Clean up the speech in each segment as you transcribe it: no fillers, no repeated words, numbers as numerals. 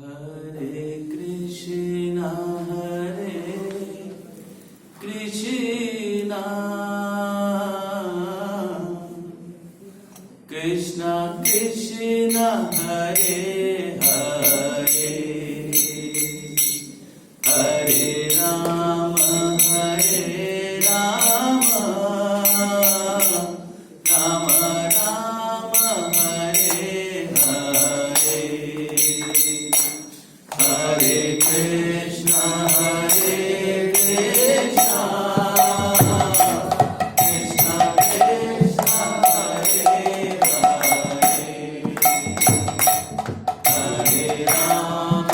Hare Krishna, Krishna Krishna, Hare Hare, Hare Rama, Rama Rama, Hare Hare, Hare Krishna, Krishna Krishna, Hare Hare, Hare Rama,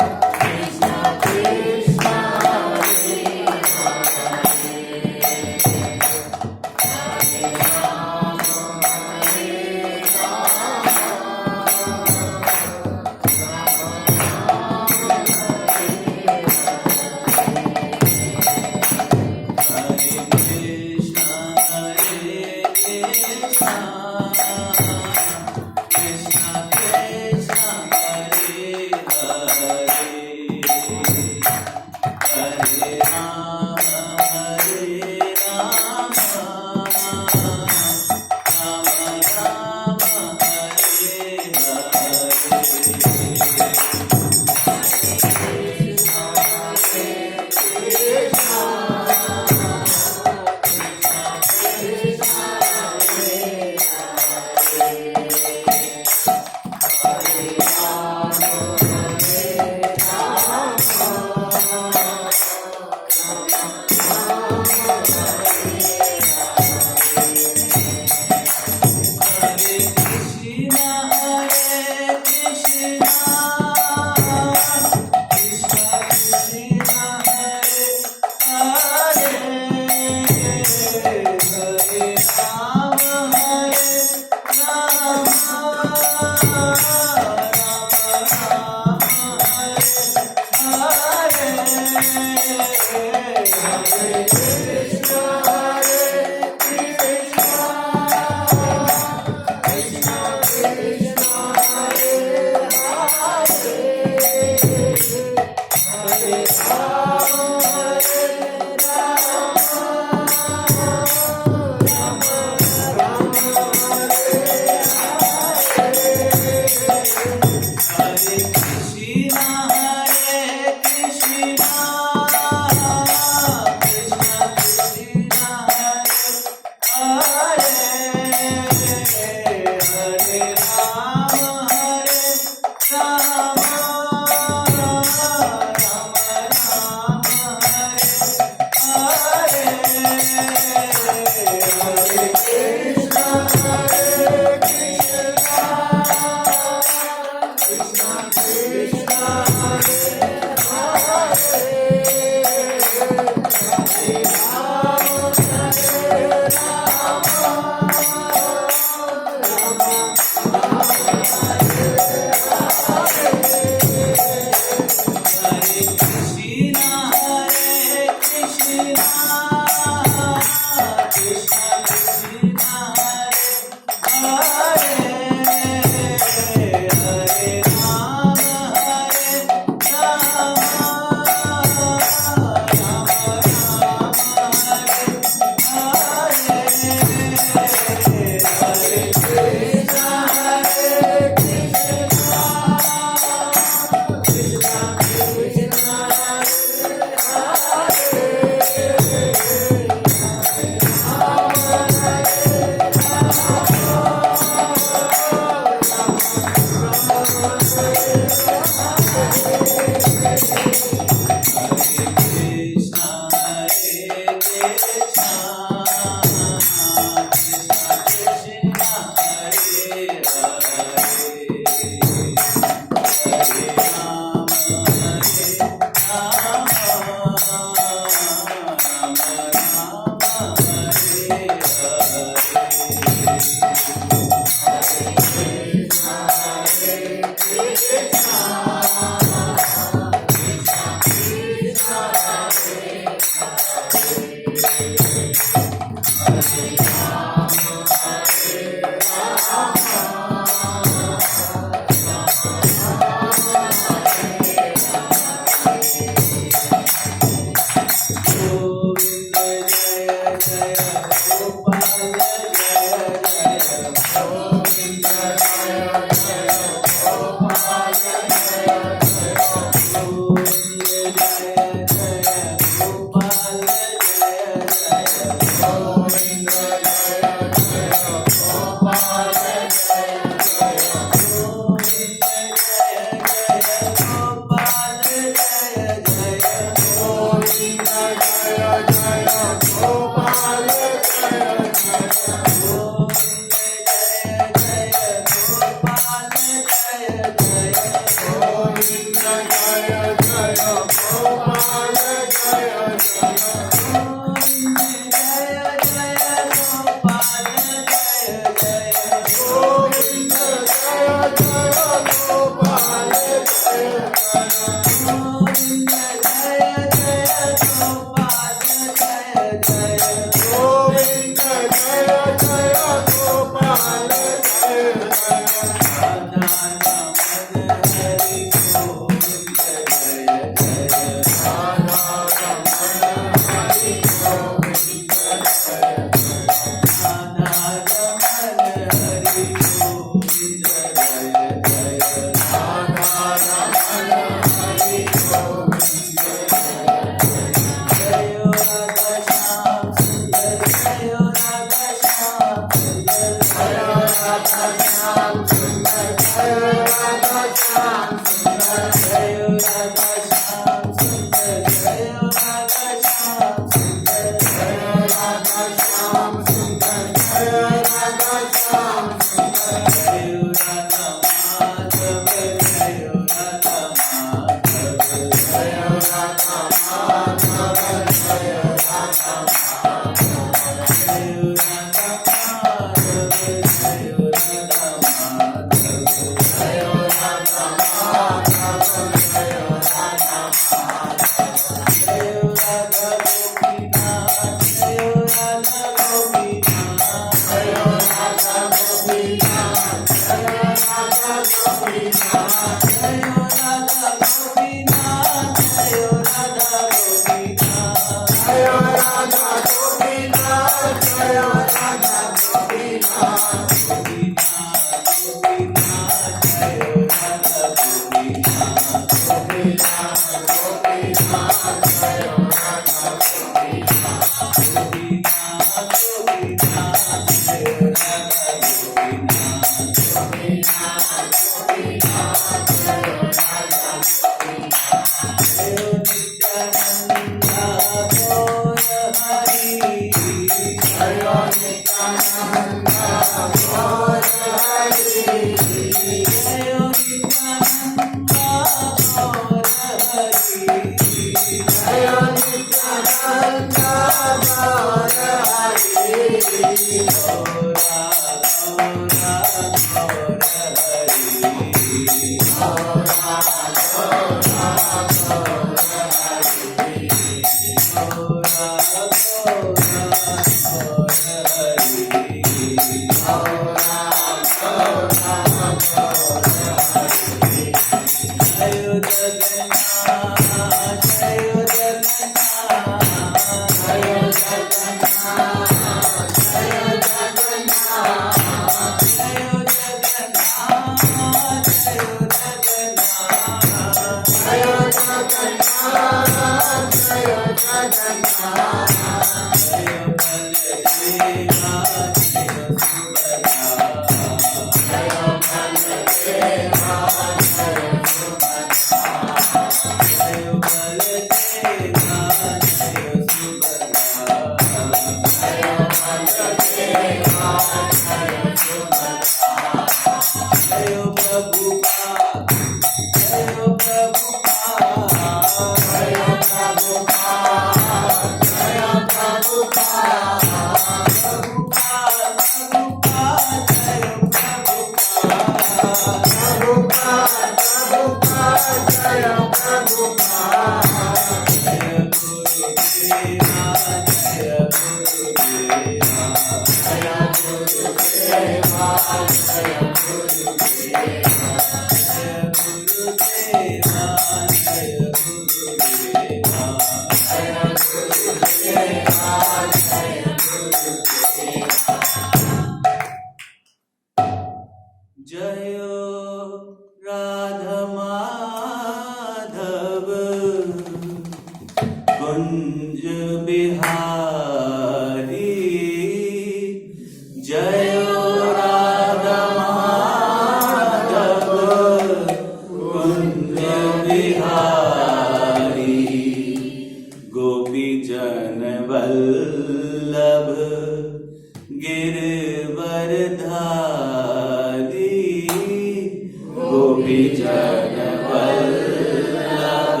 जन वल्लभ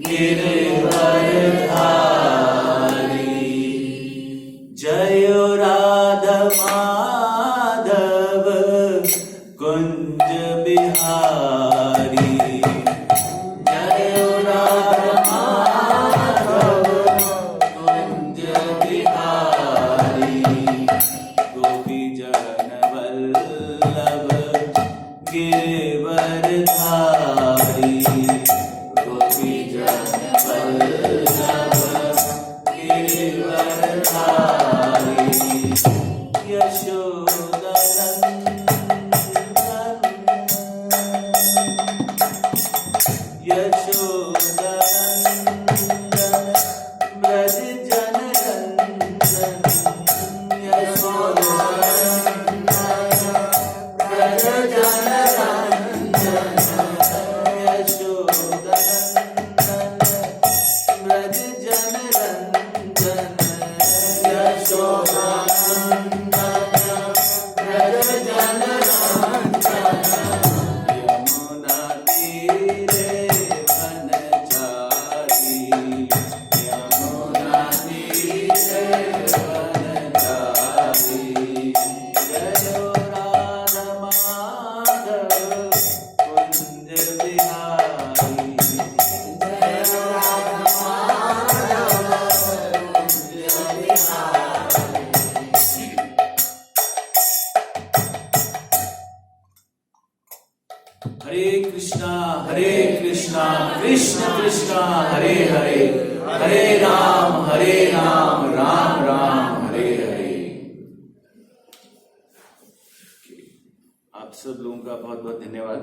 गिरिवरधारी। जय राधा माधव कुंज बिहारी। जय राधा माधव कुंज बिहारी। गोपी जन वल्लभ गिरिवरधारी। गोपी जन वल्लभ गिरिवरधारी। यशोदनंदन यशोदनंदन ब्रज जनरंजन। यशोदनंदन ब्रज जनरंजन। यशोदनंदन ब्रज जनरंजन। यशोदनंदन ब्रज जनरंजन। यमुना तीरे वनचारी। यमुना तीरे वनचारी। जय राधा माधव कुंज बिहारी। जय राधा माधव कुंज बिहारी। हरे कृष्णा कृष्ण कृष्ण हरे हरे, हरे राम राम राम हरे हरे। आप सब लोगों का बहुत बहुत धन्यवाद।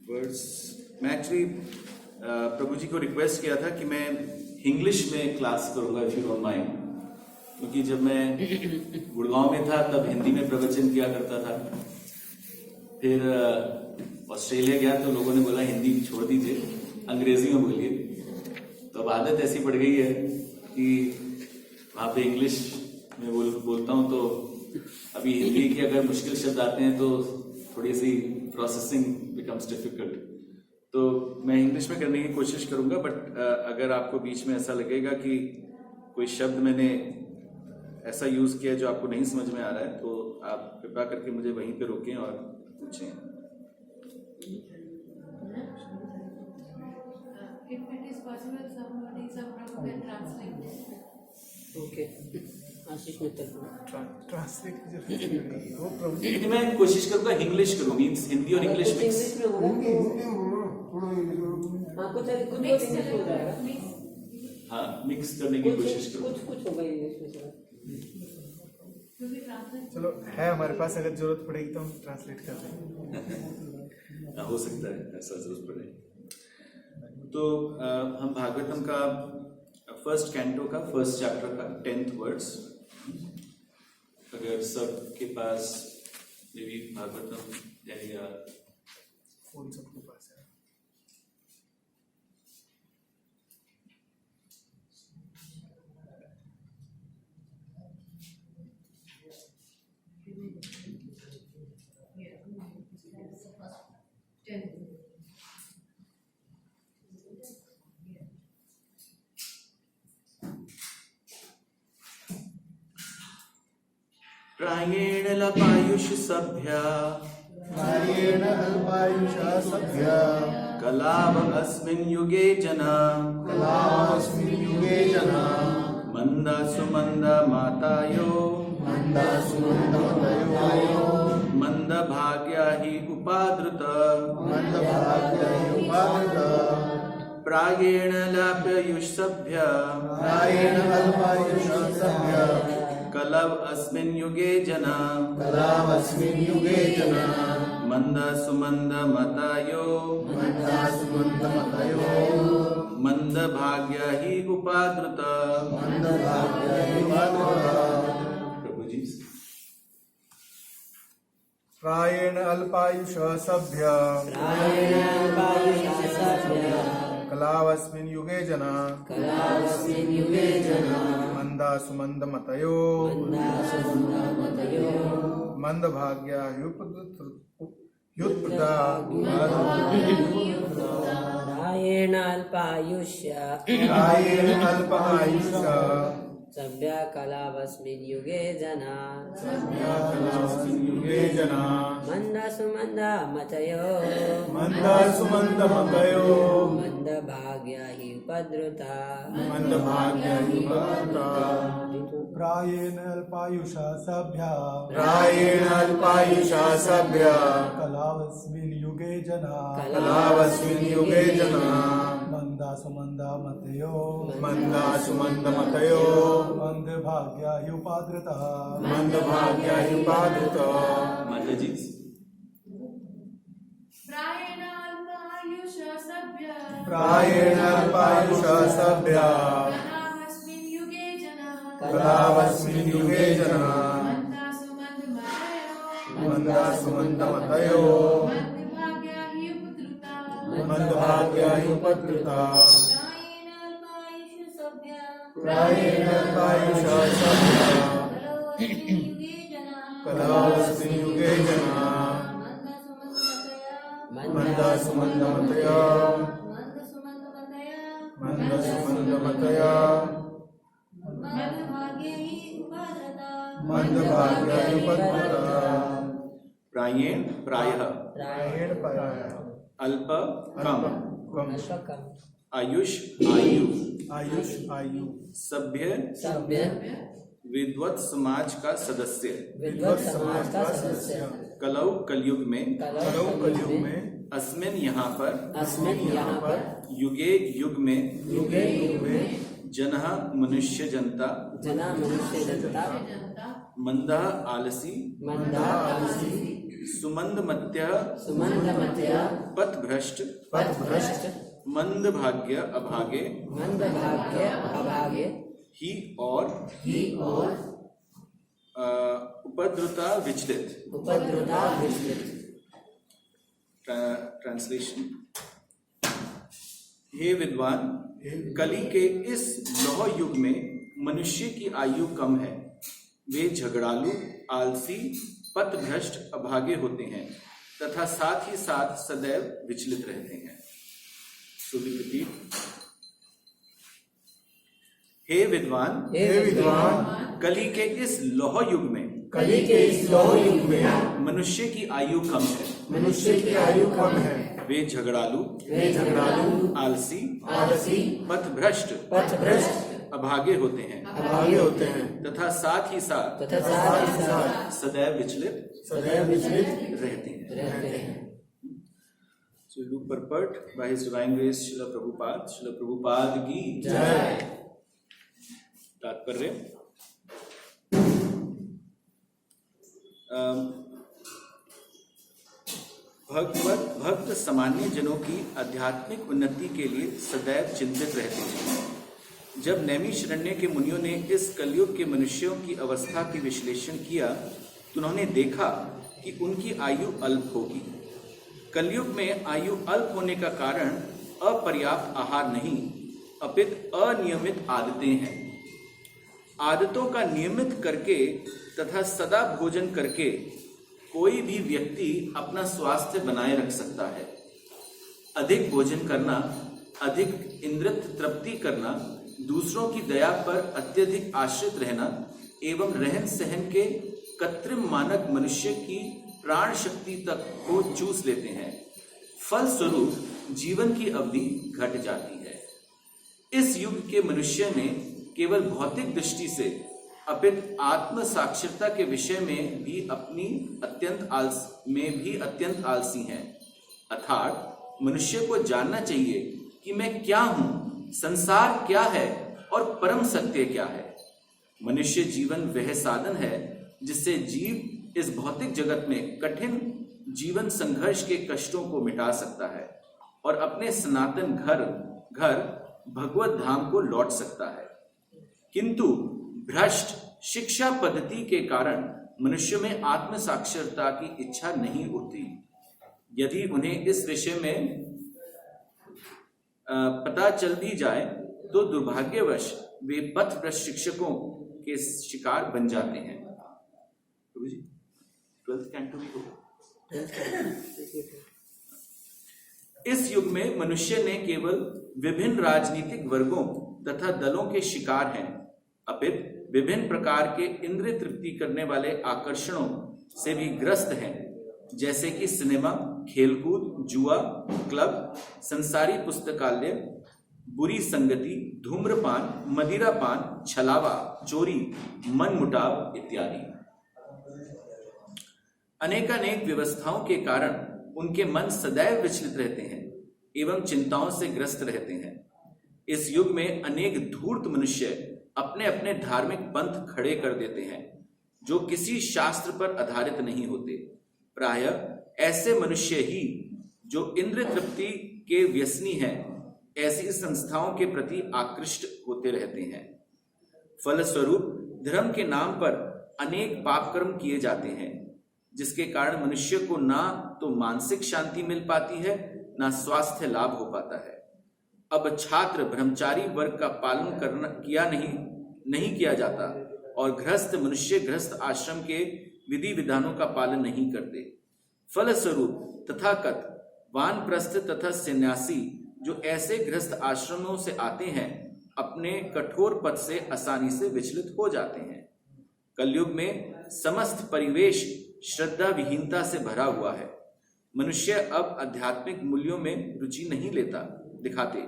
वर्ड्स मैं एक्चुअली प्रभु जी को रिक्वेस्ट किया था कि मैं इंग्लिश में क्लास करूंगा, इफ यू डोंट माइंड, क्योंकि जब मैं गुड़गांव में था तब हिंदी में प्रवचन किया करता था। फिर ऑस्ट्रेलिया गया तो लोगों ने बोला हिंदी छोड़ दीजिए, अंग्रेजी में बोलिए। तो अब आदत ऐसी पड़ गई है कि वहाँ पे इंग्लिश में बोलता हूँ, तो अभी हिंदी के अगर मुश्किल शब्द आते हैं तो थोड़ी सी प्रोसेसिंग बिकम्स डिफिकल्ट। तो मैं इंग्लिश में करने की कोशिश करूंगा, बट अगर आपको बीच में ऐसा लगेगा कि कोई शब्द मैंने ऐसा यूज किया जो आपको नहीं समझ में आ रहा है, तो आप कृपा करके मुझे वहीं पे रोकें और पूछें। If it is possible, somebody, some Prabhu can translate. Okay. Ashish Mittal translate वो प्रभु लेकिन मैं कोशिश करूंगा इंग्लिश करूँ, मीन्स हिंदी और इंग्लिश मिक्स। इंग्लिश में होगा। हाँ कुछ Mix इंग्लिश हो जाएगा। mix. हाँ, मिक्स करने की कोशिश करूँ। कुछ होगा इंग्लिश में सर। To be translated. चलो है हमारे पास, अगर जरूरत पड़ेगी तो हम ट्रांसलेट कर देंगे। हो सकता है ऐसा जरूरत पड़े। तो हम भागवतम का फर्स्ट कैंटो का फर्स्ट चैप्टर का 10th वर्ड्स, अगर सबके पास मेरी भागवतम या फोन सबके पास है। प्रायेण लपायुष सभ्या नारेण अल्पायुषा सभ्या कलाव अस्मिन् युगे जना कलावस्मिन् युगे जना मंदा सुमंदा मातायो मंदा सुमन्दमतयो मंद भाग्या हि उपादृत मन्दभाग्ययुपादृत प्रायेण लाप्युष सभ्या नारेण अल्पायुषा सभ्या कलव अस्मिन् युगे जना कलावस्मिन् युगे जना मंद सुमंद मतायो मन्दा सुमन्दमतयो मंद भाग्य ही उपादृत। मन्दभाग्ययुपादृत प्रभु जी प्रायेण अल्पायुषा सभ्या कलावस्मिन् युगे जना मंदासुमंदमतयो मंदासुमंदमतयो मंदभाग्या युत्प्रदा रायेण अल्पायुष्य रायेण अल्पायुष्य सभ्या कलावस्मिन् युगे जना युगे जना मंदासुमंदमतयो मंदासुमंदमतयो मंदभाग्या हि उपद्रुता मंदभाग्या युत्प्रदा प्रायेण अल्पायुषा सभ्या रायेण अल्पायुषा सभ्या कलावस्मिन् युगे जना कलावस्मिन् युगे जना मंदासुमंदमतयो मंदासुमंदमतयो मंदभाग्या ह्युपाद्रता मंदभाग्या युपादृता माता जी प्रायेण अल्पायुष सभ्य प्रायेण अल्पायुषा सभ्या कलावस्मिन् युगे जना कलावस्मिन् युगे जना मंदासुमंदमतयो मंदासुमंदमतयो मंदभाग्या हि उपद्रुता मंदभाग्या युपद्रुता प्रायेण अल्पायुष सभ्य प्रायेण अल्पायुषा सभ्या कलावस्मिन् युगे जना कलावस्मिन् युगे जना मंदासुमंदमतया मंदासुमंदमतया मंदभाग्या युपद्रुता प्रायेण प्रायः प्रायेण पराय अल्प कम कम अल्पकम आयुष आयु आयुष आयु सभ्य सभ्य विद्वत समाज का सदस्य विद्वत समाज का सदस्य कलौ कलयुग में कलो कलयुग में अस्मिन यहाँ पर अस्मिन् यहाँ पर युगे युग में युगे युग में जनः मनुष्य जनता जना मनुष्य जनता मंदा आलसी मंदा आलसी सुमंद मत्य सुमंदमत्य पथ भ्रष्ट पथभ्रष्ट मंद भाग्य अभागे मंदभाग्य अभागे ही और और उपद्रुता विचलित उपद्रुता विचलित ट्रांसलेशन हे विद्वान कली के इस लौह युग में मनुष्य की आयु कम है वे झगड़ालू आलसी पथभ्रष्ट अभागे होते हैं तथा साथ ही साथ सदैव विचलित रहते हैं हे विद्वान कली के इस लौह युग में कली के इस लौह युग में मनुष्य की आयु कम है मनुष्य की आयु कम है वे झगड़ालू आलसी पथभ्रष्ट अभागे होते हैं अभागे होते हैं तथा साथ ही साथ सदैव विचलित रहते हैं So Luke purport by His Divine Grace Srila Prabhupada की जय। तात्पर्य भक्त सामान्य जनों की आध्यात्मिक उन्नति के लिए सदैव चिंतित रहते हैं। जब नैमिषारण्य के मुनियों ने इस कलयुग के मनुष्यों की अवस्था की विश्लेषण किया तो उन्होंने देखा कि उनकी आयु अल्प होगी। कलयुग में आयु अल्प होने का कारण अपर्याप्त आहार नहीं अपितु अनियमित आदतें हैं। आदतों का नियमित करके तथा सदा भोजन करके कोई भी व्यक्ति अपना स्वास्थ्य बनाए रख सकता है। अधिक भोजन करना, अधिक इंद्रिय तृप्ति करना, दूसरों की दया पर अत्यधिक आश्रित रहना एवं रहन सहन के कृत्रिम मानक मनुष्य की प्राण शक्ति तक को चूस लेते हैं। फलस्वरूप जीवन की अवधि घट जाती है। इस युग के मनुष्य ने केवल भौतिक दृष्टि से अपितु आत्म साक्षरता के विषय में भी अत्यंत आलसी हैं। अर्थात मनुष्य को जानना चाहिए कि मैं क्या हूं, संसार क्या है और परम सत्य क्या है। मनुष्य जीवन वह साधन है जिससे जीव इस भौतिक जगत में कठिन जीवन संघर्ष के कष्टों को मिटा सकता है और अपने सनातन घर भगवत धाम को लौट सकता है। किंतु भ्रष्ट शिक्षा पद्धति के कारण मनुष्य में आत्म साक्षरता की इच्छा नहीं होती। यदि उन्हें इस विषय में पता चल भी जाए तो दुर्भाग्यवश वे पथ प्रशिक्षकों के शिकार बन जाते हैं। प्रभु जी 12th कैंटो भी होगा। इस युग में मनुष्य ने केवल विभिन्न राजनीतिक वर्गों तथा दलों के शिकार हैं, अपितु विभिन्न प्रकार के इंद्रिय तृप्ति करने वाले आकर्षणों से भी ग्रस्त हैं, जैसे कि सिनेमा, खेलकूद, जुआ, क्लब, संसारी पुस्तकालय, बुरी संगति, धूम्रपान, मदिरापान, छलावा, चोरी, मनमुटाव इत्यादि। अनेकानेक व्यवस्थाओं के कारण उनके मन सदैव विचलित रहते हैं एवं चिंताओं से ग्रस्त रहते हैं। इस युग में अनेक धूर्त मनुष्य अपने अपने धार्मिक पंथ खड़े कर देते हैं, जो किसी शास्त्र पर आधारित नहीं होते। प्रायः ऐसे मनुष्य ही जो इंद्रिय तृप्ति के व्यसनी हैं, ऐसी संस्थाओं के प्रति आकृष्ट होते रहते हैं। फलस्वरूप धर्म के नाम पर अनेक पाप कर्म किए जाते हैं, जिसके कारण मनुष्य को ना तो मानसिक शांति मिल पाती है, ना स्वास्थ्य लाभ हो पाता है। अब छात्र ब्रह्मचारी वर्ग का पालन नहीं किया जाता और गृहस्थ मनुष्य गृहस्थ आश्रम के विधि विधानों का पालन नहीं करते। फलस्वरूप तथाकथ वानप्रस्थ तथा सन्यासी जो ऐसे गृहस्थ आश्रमों से आते हैं, अपने कठोर पथ से आसानी से विचलित हो जाते हैं। कलयुग में समस्त परिवेश श्रद्धा विहीनता से भरा हुआ है। मनुष्य अब आध्यात्मिक मूल्यों में रुचि नहीं दिखाते।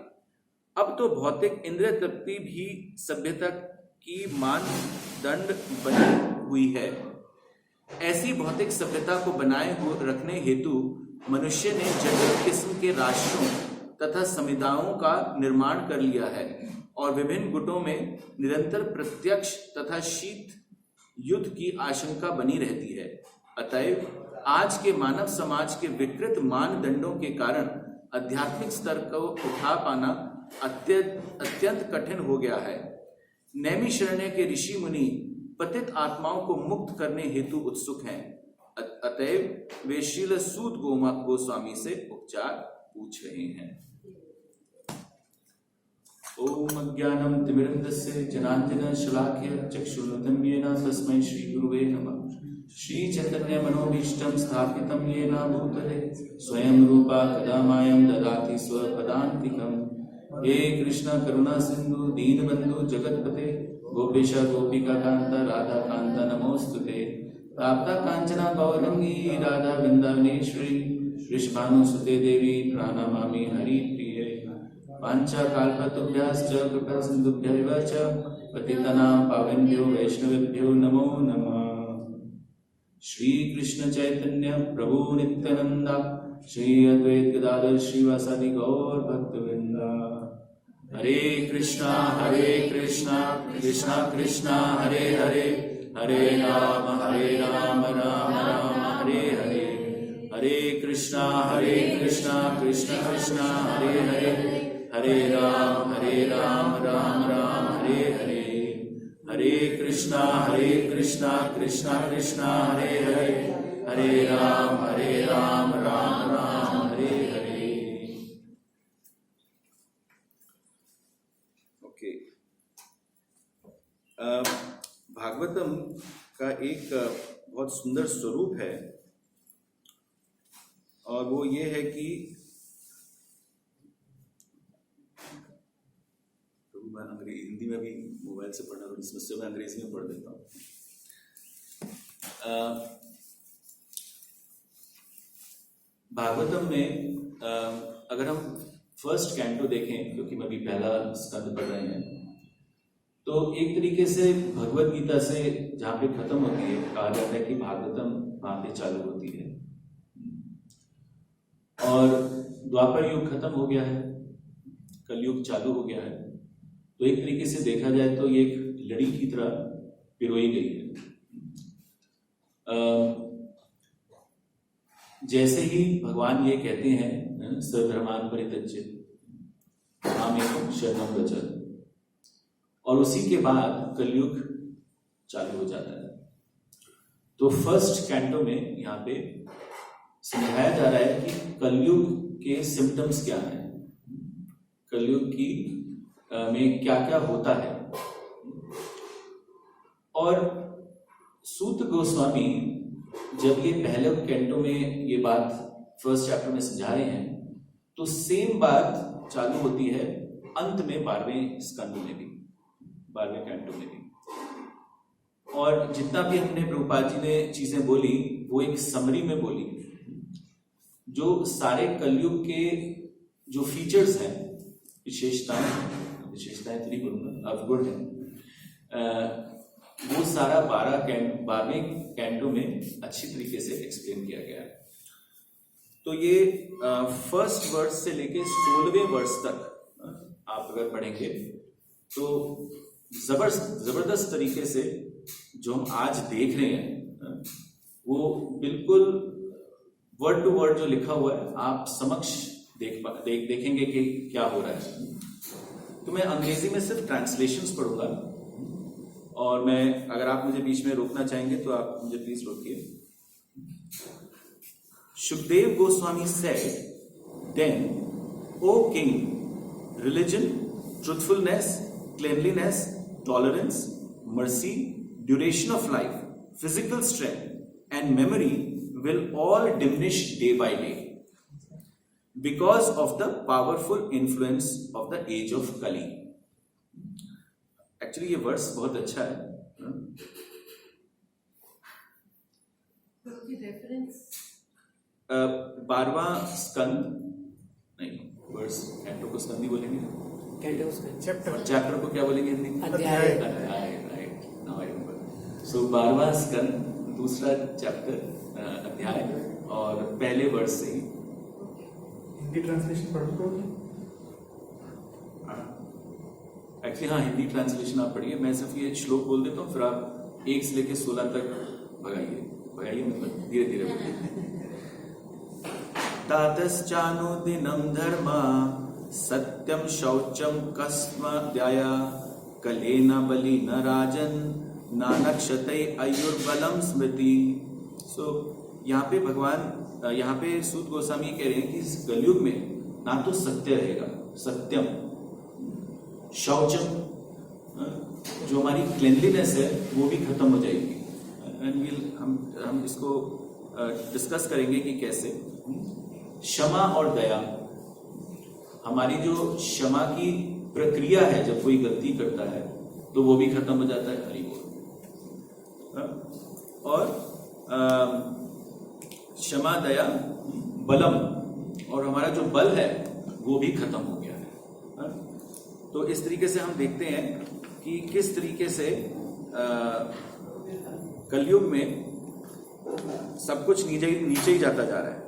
अब तो भौतिक इंद्रिय तृप्ति भी सभ्यता की मानदंड बनी हुई है। ऐसी भौतिक सभ्यता को बनाए रखने हेतु मनुष्य ने जटिल किस्म के राष्ट्रों तथा समुदायों का निर्माण कर लिया है और विभिन्न गुटों में निरंतर प्रत्यक्ष तथा शीत युद्ध की आशंका बनी रहती है। अतएव आज के मानव समाज के विकृत मानदंडों के कारण आध्यात्मिक स्तर को उठा पाना अत्यंत कठिन हो गया है। नैमिषारण्य के ऋषि मुनि पतित आत्माओं को मुक्त करने हेतु उत्सुक हैं। अतएव वे श्रील सूत गोस्वामी से उपचार पूछ रहे हैं। ओम अज्ञानम तिमिरन्धस्य जनार्दन शलाक्य चक्षुरुन्मिलितं येन तस्मै श्री गुरुवे नमः। श्री चैतन्य मनोभीष्टं स्थापितं येन भूतले स्वयं रूपा कदा मायं ददाति स्वपदान्तिकम्। हे कृष्ण करुणा सिंधु दीनबंधु जगतपते गोपेश गोपिका कांत राधा कांत नमोस्तुते। प्राप्ता कांचना गौरंगी राधा वृंदावनेश्वरी वृषभानुसुते देवी प्रणमामि हरिप्रिये। पांचा काल्पतुभ्यश्च कृपा सिन्धुभ्यैव च पतितानां पावनेभ्यो वैष्णवेभ्यो नमो नमः। श्री कृष्ण चैतन्य प्रभु नित्यानंद श्री अद्वैत गदाधर श्रीवासादि गौर भक्तवृंदा। हरे कृष्णा कृष्णा कृष्णा हरे हरे, हरे राम राम राम हरे हरे। हरे कृष्णा कृष्णा कृष्णा हरे हरे, हरे राम राम राम हरे हरे। हरे कृष्णा कृष्णा कृष्णा हरे हरे, हरे राम राम राम हरे हरे। ओके, भागवतम का एक बहुत सुंदर स्वरूप है और वो ये है कि मैं हिंदी में भी मोबाइल से पढ़ना थोड़ी समस्या, मैं अंग्रेजी में पढ़ देता हूँ। भागवतम में अगर हम फर्स्ट कैंटो देखें, क्योंकि मैं अभी पहला स्कंद पढ़ रहे हैं, तो एक तरीके से भगवत गीता से जहाँ पे खत्म होती है, कहा जाता है कि भागवतम वहां पे चालू होती है। और द्वापर युग खत्म हो गया है, कलयुग चालू हो गया है। तो एक तरीके से देखा जाए तो ये एक लड़ी की तरह पिरोई गई है। जैसे ही भगवान ये कहते हैं सर्वधर्मान् परित्यज्य मामेकं शरणं व्रज, और उसी के बाद कलयुग चालू हो जाता है। तो फर्स्ट कैंटो में यहाँ पे समझाया जा रहा है कि कलयुग के सिम्टम्स क्या हैं, कलयुग की में क्या क्या होता है। और सूत गोस्वामी जब ये पहले कैंटो में ये बात फर्स्ट चैप्टर में समझा रहे हैं, तो सेम बात चालू होती है अंत में 12वें स्कंद में भी, 12वें कैंटो में भी। और जितना भी हमने प्रभुपाद जी ने चीजें बोली वो एक समरी में बोली, जो सारे कलयुग के जो फीचर्स हैं, विशेषताएं तो नहीं बोलूंगा, अवगुण है, वो सारा 12वें कैंटो में अच्छी तरीके से एक्सप्लेन किया गया है। तो ये फर्स्ट वर्स से लेके 16वें वर्स तक आप अगर पढ़ेंगे तो जबरदस्त तरीके से जो हम आज देख रहे हैं वो बिल्कुल वर्ड टू वर्ड जो लिखा हुआ है आप समक्ष देखेंगे कि क्या हो रहा है। तो मैं अंग्रेजी में सिर्फ ट्रांसलेशंस पढ़ूंगा, और मैं अगर आप मुझे बीच में रोकना चाहेंगे तो आप मुझे प्लीज रोकिए। Shukdev Goswami said, "Then, O king, religion, truthfulness, cleanliness, tolerance, mercy, duration of life, physical strength, and memory will all diminish day by day because of the powerful influence of the age of Kali." Actually, ये verse बहुत अच्छा है। Reference 12वां स्कंद नहीं, verse canto को स्कंद ही बोलेंगे, canto उसका chapter chapter को क्या बोलेंगे हिंदी में? अध्याय। Right, now I remember. So 12वां स्कंद, दूसरा चैप्टर, अध्याय, और पहले वर्स से ही हिंदी ट्रांसलेशन पढ़ो। एक्चुअली हाँ, हिंदी ट्रांसलेशन आप पढ़िए, मैं सिर्फ ये श्लोक बोल देता हूँ, फिर आप 1 से लेके 16 तक भगाइए मतलब धीरे धीरे बोलिए। तातश्चानुदिनं धर्मा सत्यम शौचम कस्मद्याय कलेन बलिन राजन नानक्षतै आयुर्बलम स्मृति। सो यहाँ पे भगवान, यहाँ पे सूत गोस्वामी कह रहे हैं कि इस कलयुग में ना तो सत्य रहेगा, सत्यम, शौचम, जो हमारी क्लेनलीनेस है वो भी खत्म हो जाएगी। एंड हम इसको डिस्कस करेंगे कि कैसे। क्षमा और दया, हमारी जो क्षमा की प्रक्रिया है, जब कोई गलती करता है तो वो भी खत्म हो जाता है, हरि बोल। और क्षमा, दया, बलम, और हमारा जो बल है वो भी खत्म हो गया है। तो इस तरीके से हम देखते हैं कि किस तरीके से कलयुग में सब कुछ नीचे ही जाता जा रहा है।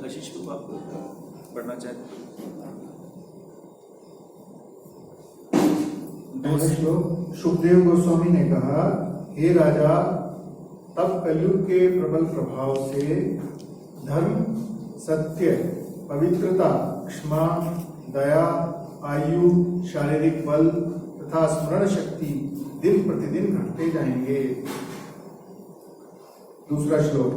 आशीष को आप पढ़ना चाहते पहला श्लोक। सुखदेव गोस्वामी ने कहा, हे राजा, तब कलयुग के प्रबल प्रभाव से धर्म, सत्य, पवित्रता, क्षमा, दया, आयु, शारीरिक बल तथा स्मरण शक्ति दिन प्रतिदिन घटते जाएंगे। दूसरा श्लोक।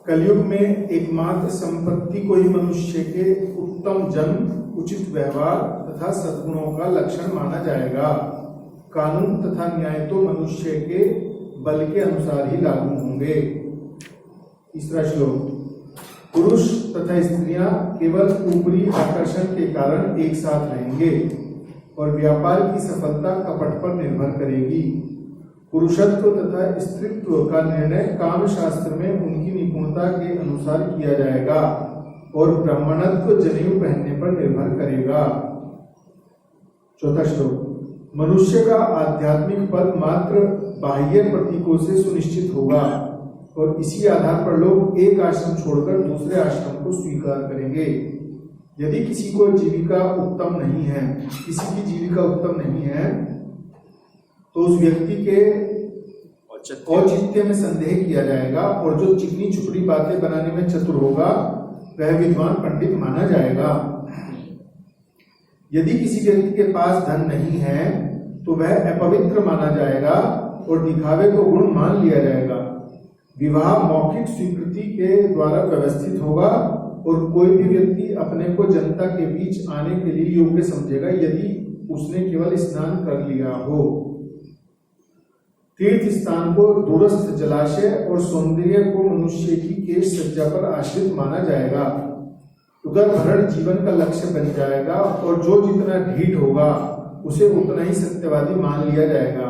कलयुग में एकमात्र संपत्ति को ही मनुष्य के उत्तम जन्म, उचित व्यवहार तथा सद्गुणों का लक्षण माना जाएगा। कानून तथा न्याय तो मनुष्य के बल के अनुसार ही लागू होंगे। तीसरा श्लोक। पुरुष तथा स्त्रियां केवल ऊपरी आकर्षण के कारण एक साथ रहेंगे और व्यापार की सफलता कपट पर निर्भर करेगी। पुरुषत्व तथा स्त्रीत्व का निर्णय काम शास्त्र में उनकी निपुणता के अनुसार किया जाएगा और ब्राह्मणत्व जनेऊ पहनने पर निर्भर करेगा। चौथा श्लोक। मनुष्य का आध्यात्मिक पद मात्र बाह्य प्रतीकों से सुनिश्चित होगा और इसी आधार पर लोग एक आश्रम छोड़कर दूसरे आश्रम को स्वीकार करेंगे। यदि किसी की जीविका उत्तम नहीं है तो उस व्यक्ति के औचित्य में संदेह किया जाएगा और जो चिकनी चुपड़ी बातें बनाने में चतुर होगा वह विद्वान पंडित माना जाएगा। यदि किसी व्यक्ति के पास धन नहीं है तो वह अपवित्र माना जाएगा और दिखावे को गुण मान लिया जाएगा। विवाह मौखिक स्वीकृति के द्वारा व्यवस्थित होगा और कोई भी व्यक्ति अपने को जनता के बीच आने के लिए योग्य समझेगा यदि उसने केवल स्नान कर लिया हो। तीर्थ स्थान को दूरस्थ जलाशय और सौंदर्य को मनुष्य की केश सज्जा पर आश्रित माना जाएगा। उदर भरण जीवन का लक्ष्य बन जाएगा और जो जितना ढीठ होगा उसे उतना ही सत्यवादी मान लिया जाएगा।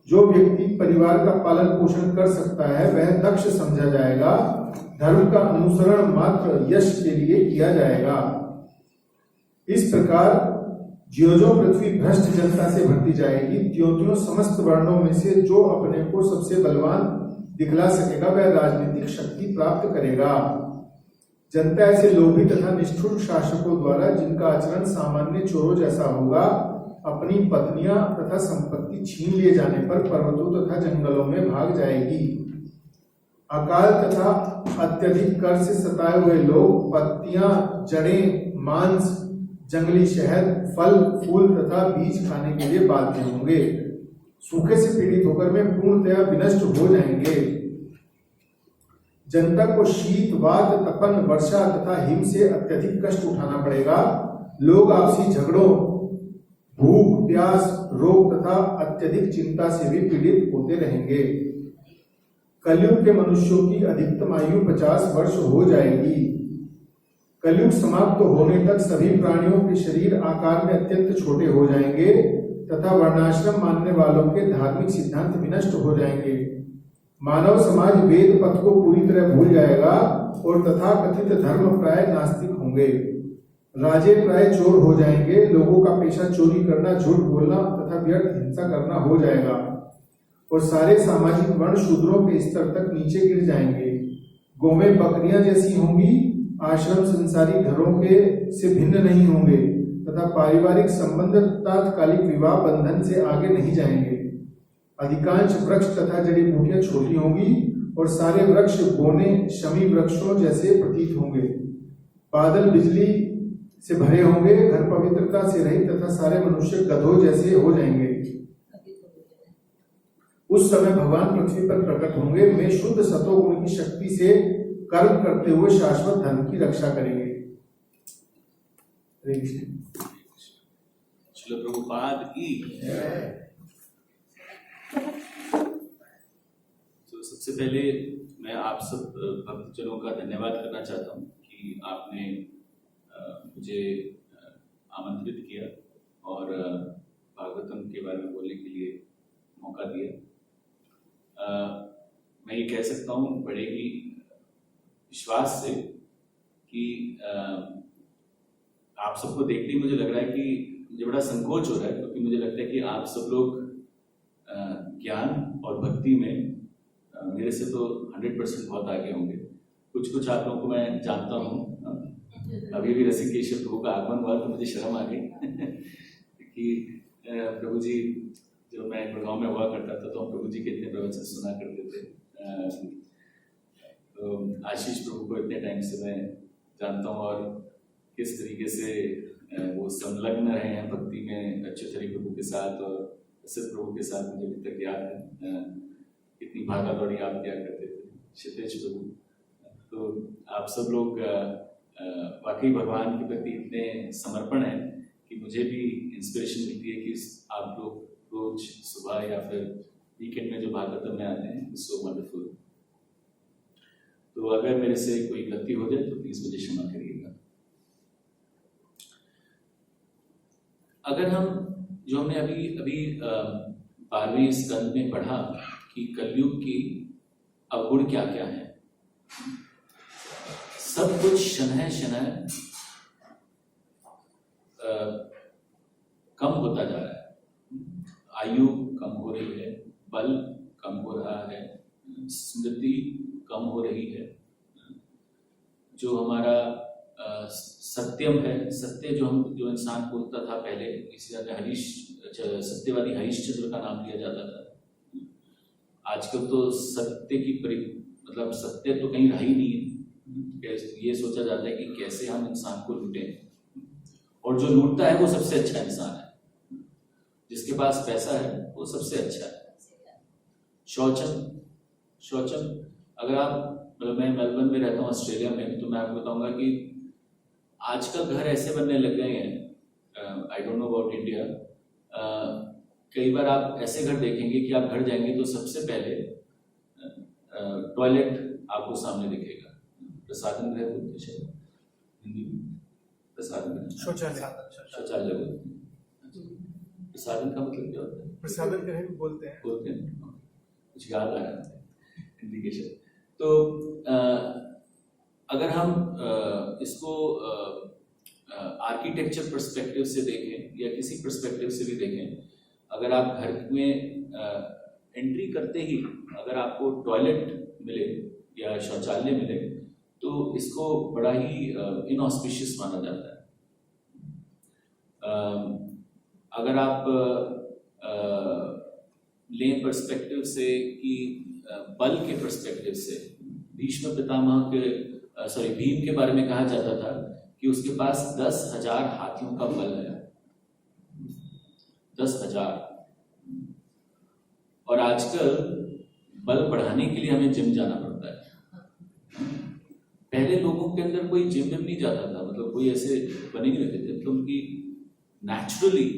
जो व्यक्ति परिवार का पालन पोषण कर सकता है वह दक्ष समझा जाएगा। धर्म का अनुसरण मात्र यश के लिए किया जाएगा। इस प्रकार ज्यों-ज्यों पृथ्वी भ्रष्ट जनता से भरती जाएगी त्यों-त्यों समस्त वर्णों में से जो अपने को सबसे बलवान दिखला सकेगा वह राजनीतिक शक्ति प्राप्त करेगा। जनता ऐसे लोभी तथा निष्ठुर शासकों द्वारा जिनका आचरण सामान्य चोरों जैसा होगा अपनी पत्नियां तथा संपत्ति छीन लिए जाने पर पर्वतों तथा जंगलों में भाग जाएगी। अकाल तथा अत्यधिक कर्ज से सताए हुए लोग पत्तियां, जड़ें, मांस, जंगली शहद, फल, फूल तथा बीज खाने के लिए बाध्य होंगे। सूखे से पीड़ित होकर वे पूर्णतया विनष्ट हो जाएंगे। जनता को शीत, वात, तपन, वर्षा तथा हिम से अत्यधिक कष्ट उठाना पड़ेगा। लोग आपसी झगड़ों, भूख, प्यास, रोग तथा अत्यधिक चिंता से भी पीड़ित होते रहेंगे। कलयुग के मनुष्यों की अधिकतम आयु 50 वर्ष हो जाएगी। कलयुग समाप्त होने तक सभी प्राणियों के शरीर आकार में अत्यंत छोटे हो जाएंगे तथा वर्णाश्रम मानने वालों के धार्मिक सिद्धांत विनष्ट हो जाएंगे। मानव समाज वेद पथ को पूरी तरह भूल जाएगा और तथाकथित धर्म प्राय नास्तिक होंगे। राजे प्राय चोर हो जाएंगे। लोगों का पेशा चोरी करना, झूठ बोलना तथा व्यर्थ हिंसा करना हो जाएगा और सारे सामाजिक वर्ण शूद्रों के स्तर तक नीचे गिर जाएंगे। गौवें बकरियां जैसी होंगी। आश्रम संसारी घरों के से भिन्न नहीं होंगे तथा पारिवारिक संबंध तात्कालिक विवाह बंधन से आगे नहीं जाएंगे। अधिकांश वृक्ष तथा जड़ी बूटियां छोटी होंगी और सारे वृक्ष बोने शमी वृक्षों जैसे प्रतीत होंगे। बादल बिजली से भरे होंगे। घर पवित्रता से रहित तथा सारे मनुष्य गधों जैसे हो जाएंगे। उस समय भगवान पृथ्वी पर प्रकट होंगे। वे शुद्ध सतोगुण की शक्ति से कर्म करते हुए शाश्वत धर्म की रक्षा करेंगे। श्रील प्रभुपाद की। तो सबसे पहले मैं आप सब भक्तजनों का धन्यवाद करना चाहता हूँ कि आपने मुझे आमंत्रित किया और भागवतम के बारे में बोलने के लिए मौका दिया। मैं ये कह सकता हूँ बड़े ही विश्वास से कि आप सबको देखते ही मुझे लग रहा है कि मुझे बड़ा संकोच हो रहा है, क्योंकि मुझे लगता है कि आप सब लोग ज्ञान और भक्ति में मेरे से तो 100% बहुत आगे होंगे। कुछ आप लोगों को मैं जानता हूँ। अभी भी ऋषिकेश प्रभु का आगमन हुआ तो मुझे शर्म आ गई कि प्रभु जी जब मैं गुड़गांव में हुआ करता था तो हम प्रभु जी के इतने प्रवचन सुना करते थे। तो आशीष प्रभु को इतने टाइम से मैं जानता हूँ और किस तरीके से वो संलग्न रहे हैं भक्ति में अच्युत हरि प्रभु के साथ और असित प्रभु के साथ। मुझे अभी तक याद है कितनी भागा दौड़ी आप किया करते थे क्षितिज प्रभु। तो आप सब लोग वाकई भगवान के प्रति इतने समर्पण है कि मुझे भी इंस्पिरेशन मिलती है कि आप लोग रोज सुबह या फिर वीकेंड में जो भागवतम में आते हैं, सो वंडरफुल। तो अगर मेरे से कोई गलती हो जाए तो प्लीज मुझे क्षमा करिएगा। अगर हम जो हमने अभी 12वें स्कंद में पढ़ा कि कलयुग की अवगुण क्या क्या है, सब कुछ शनह कम होता जा रहा है। आयु कम हो रही है, बल कम हो रहा है, स्मृति कम हो रही है। जो हमारा सत्यम है, सत्य जो इंसान बोलता था पहले, इसी तरह सत्यवादी हरिश्चंद्र का नाम लिया जाता था। आजकल तो सत्य की मतलब सत्य तो कहीं रहा ही नहीं है। ये सोचा जाता है कि कैसे हम इंसान को लूटें, और जो लूटता है वो सबसे अच्छा इंसान है। जिसके पास पैसा है वो सबसे अच्छा है। शौचम अगर आप मैं मेलबर्न में रहता हूँ ऑस्ट्रेलिया में, तो मैं आपको बताऊंगा कि आजकल घर ऐसे बनने लग गए हैं I don't know about India, कई बार आप ऐसे घर देखेंगे कि आप घर जाएंगे तो सबसे पहले टॉयलेट आपको सामने दिखेगा। प्रसाधन गृह बोलते हैं शायद हिंदी में, प्रसाधन गृह, शौचालय बोलते हैं। प्रसाधन का मतलब क्या होता है? प्रसाधन गृह भी बोलते हैं। कुछ याद आ रहा है इंडिकेशन। तो अगर हम इसको आर्किटेक्चर पर्सपेक्टिव से देखें या किसी पर्सपेक्टिव से भी देखें, अगर आप घर में एंट्री करते ही अगर आपको टॉयलेट मिले या शौचालय मिले तो इसको बड़ा ही इनऑस्पिशियस माना जाता है। अगर आप लें पर्सपेक्टिव से कि बल के पर्सपेक्टिव से, भीष्म पितामह के भीम के बारे में कहा जाता था कि उसके पास 10,000 हाथियों का बल है, 10,000। और आजकल बल बढ़ाने के लिए हमें जिम जाना पड़ता है। पहले लोगों के अंदर कोई जिम नहीं जाता था, मतलब कोई ऐसे बने नहीं रहते थे, तो उनकी नेचुरली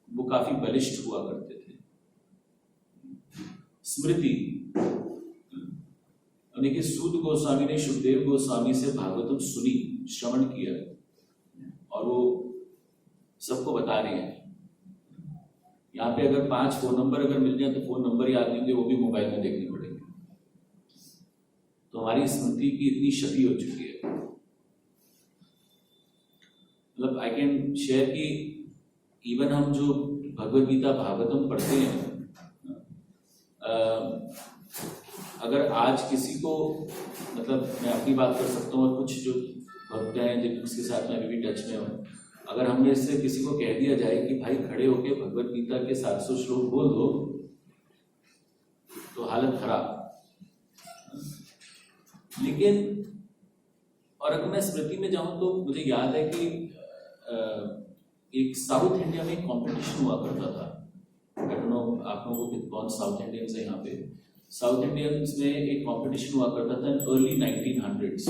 वो काफी बलिष्ठ हुआ करते थे। स्मृति, कि सूद गोस्वामी ने सुखदेव गोस्वामी से भागवतम सुनी, श्रवण किया और वो सबको बता रहे हैं। यहाँ पे अगर 5 फोन नंबर अगर मिल जाए तो फोन नंबर याद नहीं होंगे, वो भी मोबाइल में देखने पड़ेंगे। तो हमारी स्मृति की इतनी क्षति हो चुकी है। मतलब आई कैन शेयर कि इवन हम जो भगवद गीता भागवतम पढ़ते हैं, अगर आज किसी को, मतलब मैं अपनी बात कर सकता हूँ और कुछ जो भक्त हैं जिनके साथ मैं अभी टच में हूँ, अगर हमने इससे किसी को कह दिया जाए कि भाई खड़े होके भगवद गीता के 700 श्लोक बोल दो, तो हालत खराब। लेकिन और अगर मैं स्मृति में जाऊं तो मुझे याद है कि एक साउथ इंडिया में कंपटीशन हुआ करता था। आई डोंट नो आप लोगों को कौन साउथ इंडियंस है यहाँ पे। साउथ इंडियंस में एक कंपटीशन हुआ करता था अर्ली 1900s,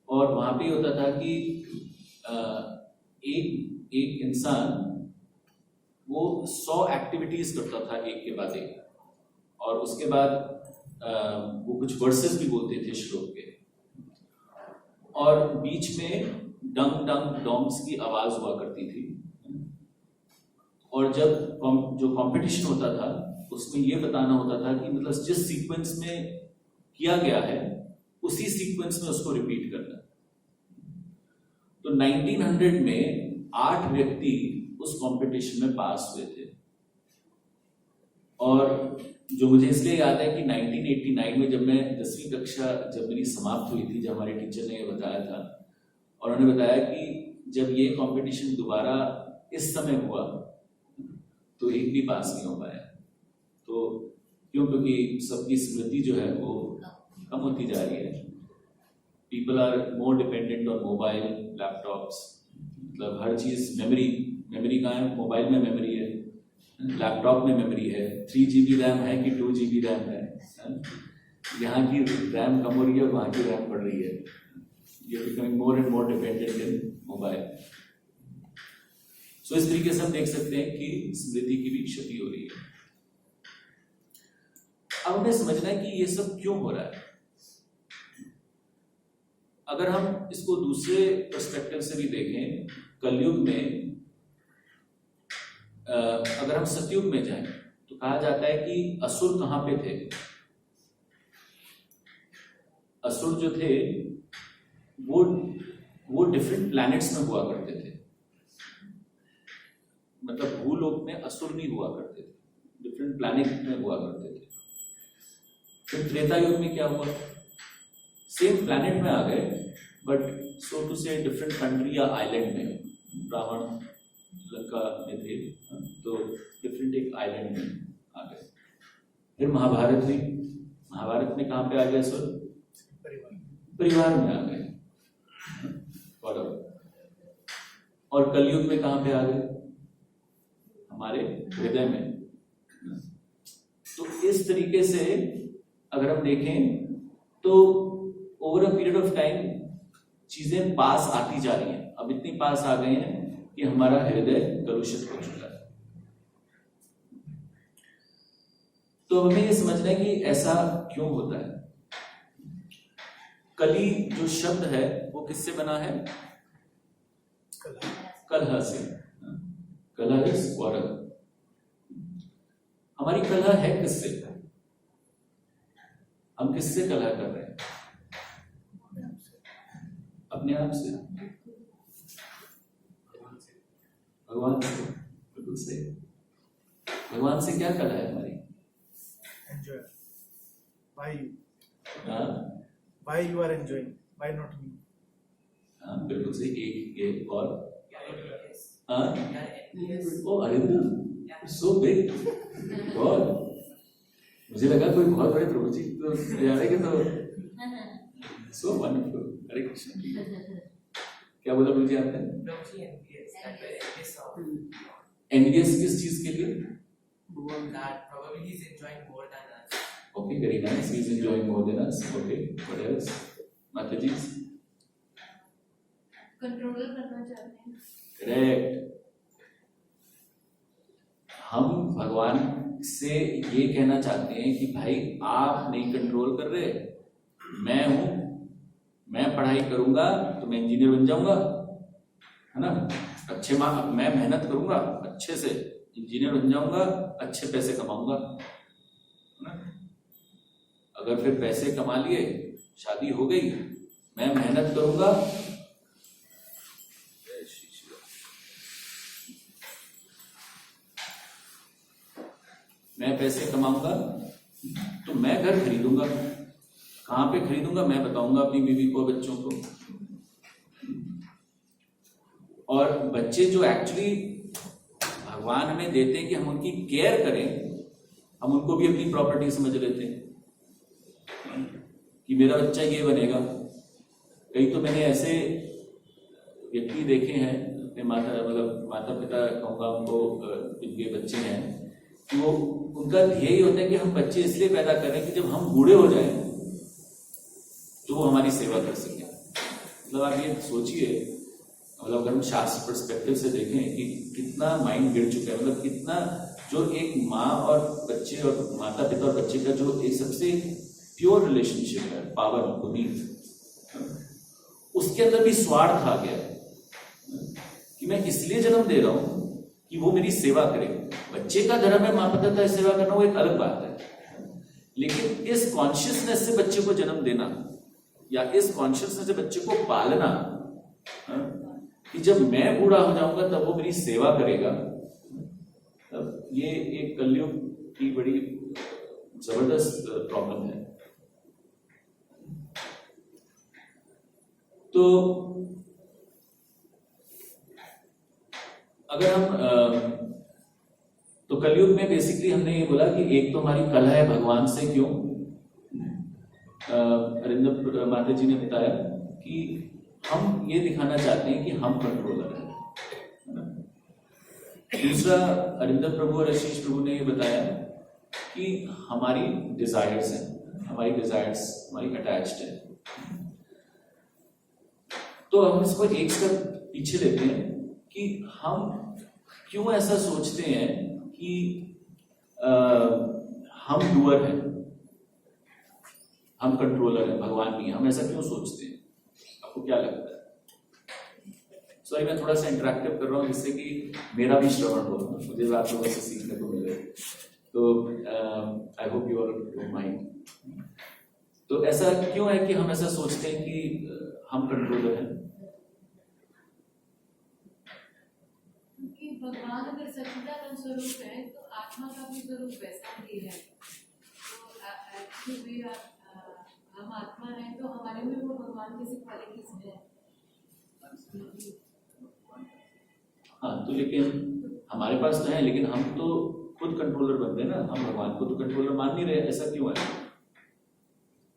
और वहां पे होता था कि एक इंसान वो 100 एक्टिविटीज करता था एक के बाद एक, और उसके बाद वो कुछ वर्सेस भी बोलते थे श्लोक के, और बीच में डंग डंग डोंग्स की आवाज हुआ करती थी। और जब जो कंपटीशन होता था उसमें ये बताना होता था कि मतलब जिस सीक्वेंस में किया गया है उसी सीक्वेंस में उसको रिपीट करना। तो 1900 में 8 व्यक्ति उस कंपटीशन में पास हुए थे। और जो मुझे इसलिए याद है कि 1989 में जब मैं 10वीं कक्षा जब मेरी समाप्त हुई थी, जब हमारे टीचर ने ये बताया था, और उन्होंने बताया कि जब ये कंपटीशन दोबारा इस समय हुआ तो एक भी पास नहीं हो पाया। तो क्यों? क्योंकि सबकी स्मृति जो है वो कम होती जा रही है। People are more dependent on mobile, laptops, मतलब हर चीज मेमोरी कहाँ है? मोबाइल में मेमोरी है, लैपटॉप में मेमोरी है। 3 GB रैम है कि 2 GB रैम है? यहाँ की रैम कम हो रही है और वहाँ की रैम बढ़ रही है। ये becoming more and more dependent in mobile. So इस तरीके से हम देख सकते हैं कि स्मृति की भी क्षति हो रही है। अब हमें समझना है कि ये सब क्यों हो रहा है। अगर हम इसको दूसरे पर्सपेक्टिव से भी देखें, कलयुग में अगर हम सतयुग में जाएं तो कहा जाता है कि असुर कहां पे थे? असुर जो थे वो डिफरेंट प्लैनेट्स में हुआ करते थे। मतलब भूलोक में असुर नहीं हुआ करते थे, डिफरेंट प्लैनेट में हुआ करते थे। फिर त्रेता युग में क्या हुआ? सेम प्लैनेट में आ गए, बट सो टू से डिफरेंट कंट्री या आइलैंड में। रावण लंका में थे तो डिफरेंट एक आइलैंड में आ गए। फिर महाभारत हुई, महाभारत में कहाँ पे आ गए असुर? परिवार में आ गए। और कलयुग में कहाँ पे आ गए? हमारे हृदय में। तो इस तरीके से अगर हम देखें तो over a period of time चीजें पास आती जा रही हैं, अब इतनी पास आ गई हैं कि हमारा हृदय कलुषित हो चुका है। तो हमें ये समझना है कि ऐसा क्यों होता है। कली जो शब्द है वो किससे बना है? कलह से। कलह इज क्वारल। हमारी कलह है किससे? हम किससे कलह कर रहे हैं? अपने आप से, भगवान से। बिल्कुल सही। भगवान से क्या कलह है हमारी? Enjoy. Why you? हाँ, Why you are enjoying? Why not me? हाँ, बिल्कुल सही। एक और हाँ, ओ अरिंदम, सो बिग गॉड। मुझे लगा कोई बहुत बड़े प्रभु जी तो जानेंगे तो सो वंडरफुल। हरे कृष्ण। क्या बोला प्रभु जी आपने? एनवियस किस चीज के लिए? Okay, very nice. He is enjoying more than us. Okay, what else? माता जी कंट्रोल करना चाहते हैं। करेक्ट। हम भगवान से ये कहना चाहते हैं कि भाई आप नहीं कंट्रोल कर रहे, मैं हूं। मैं पढ़ाई करूंगा तो मैं इंजीनियर बन जाऊंगा, है ना। अच्छे मैं मेहनत करूंगा, अच्छे से इंजीनियर बन जाऊंगा, अच्छे पैसे कमाऊंगा, है ना। अगर फिर पैसे कमा लिए, शादी हो गई, मैं मेहनत करूंगा, मैं पैसे कमाऊंगा तो मैं घर खरीदूंगा। कहां पे खरीदूंगा मैं बताऊंगा अपनी बीवी को, बच्चों को। और बच्चे जो एक्चुअली भगवान हमें देते हैं कि हम उनकी केयर करें, हम उनको भी अपनी प्रॉपर्टी समझ लेते हैं कि मेरा बच्चा ये बनेगा। कई तो मैंने ऐसे व्यक्ति देखे हैं, अपने माता पिता कहूंगा उनको, जिनके बच्चे हैं, कि वो उनका ध्येय होता है कि हम बच्चे इसलिए पैदा करें कि जब हम बूढ़े हो जाएं तो वो हमारी सेवा कर सकें। मतलब आप ये सोचिए, मतलब अगर हम शास्त्र पर्सपेक्टिव से देखें कि कितना माइंड गिर चुका है। मतलब कितना जो एक माँ और बच्चे और माता पिता और बच्चे का जो एक सबसे प्योर रिलेशनशिप है, पावर पुनीत, उसके अंदर भी स्वार्थ आ गया है कि मैं इसलिए जन्म दे रहा हूं कि वो मेरी सेवा करे। बच्चे का धर्म है माँ पिता का सेवा करना, वो एक अलग बात है। लेकिन इस कॉन्शियसनेस से बच्चे को जन्म देना या इस कॉन्शियसनेस से बच्चे को पालना, कि जब मैं बूढ़ा हो जाऊंगा तब वो मेरी सेवा करेगा, तब ये एक कलयुग की बड़ी जबरदस्त प्रॉब्लम है। तो अगर हम तो कलयुग में बेसिकली हमने ये बोला कि एक तो हमारी कलह है भगवान से। क्यों? अरिंदम माता जी ने बताया कि हम ये दिखाना चाहते हैं कि हम कंट्रोलर हैं। दूसरा, अरिंदम प्रभु और आशीष प्रभु ने ये बताया कि हमारी डिजायर्स हैं, हमारी अटैच्ड है। तो हम इसको एक स्टेप पीछे लेते हैं कि हम क्यों ऐसा सोचते हैं कि हम डूअर हैं, हम कंट्रोलर हैं, भगवान नहीं है। हम ऐसा क्यों सोचते हैं? आपको क्या लगता है? सॉरी, मैं थोड़ा सा इंटरेक्टिव कर रहा हूँ जिससे कि मेरा भी श्रवण हो, मुझे आप लोगों से सीखने को मिले। तो I hope you are mind. तो ऐसा क्यों है कि हम ऐसा सोचते हैं कि हम कंट्रोलर हैं? क्योंकि भगवान अगर सच्चिदानंद स्वरूप है तो आत्मा का भी स्वरूप वैसा ही है। तो एक्चुअली हम आत्मा है तो हमारे में वो भगवान जैसी क्वालिटीज है। हाँ, तो लेकिन हमारे पास तो है, लेकिन हम तो खुद कंट्रोलर बन गए ना। हम भगवान को तो कंट्रोलर मान नहीं रहे। ऐसा क्यों है?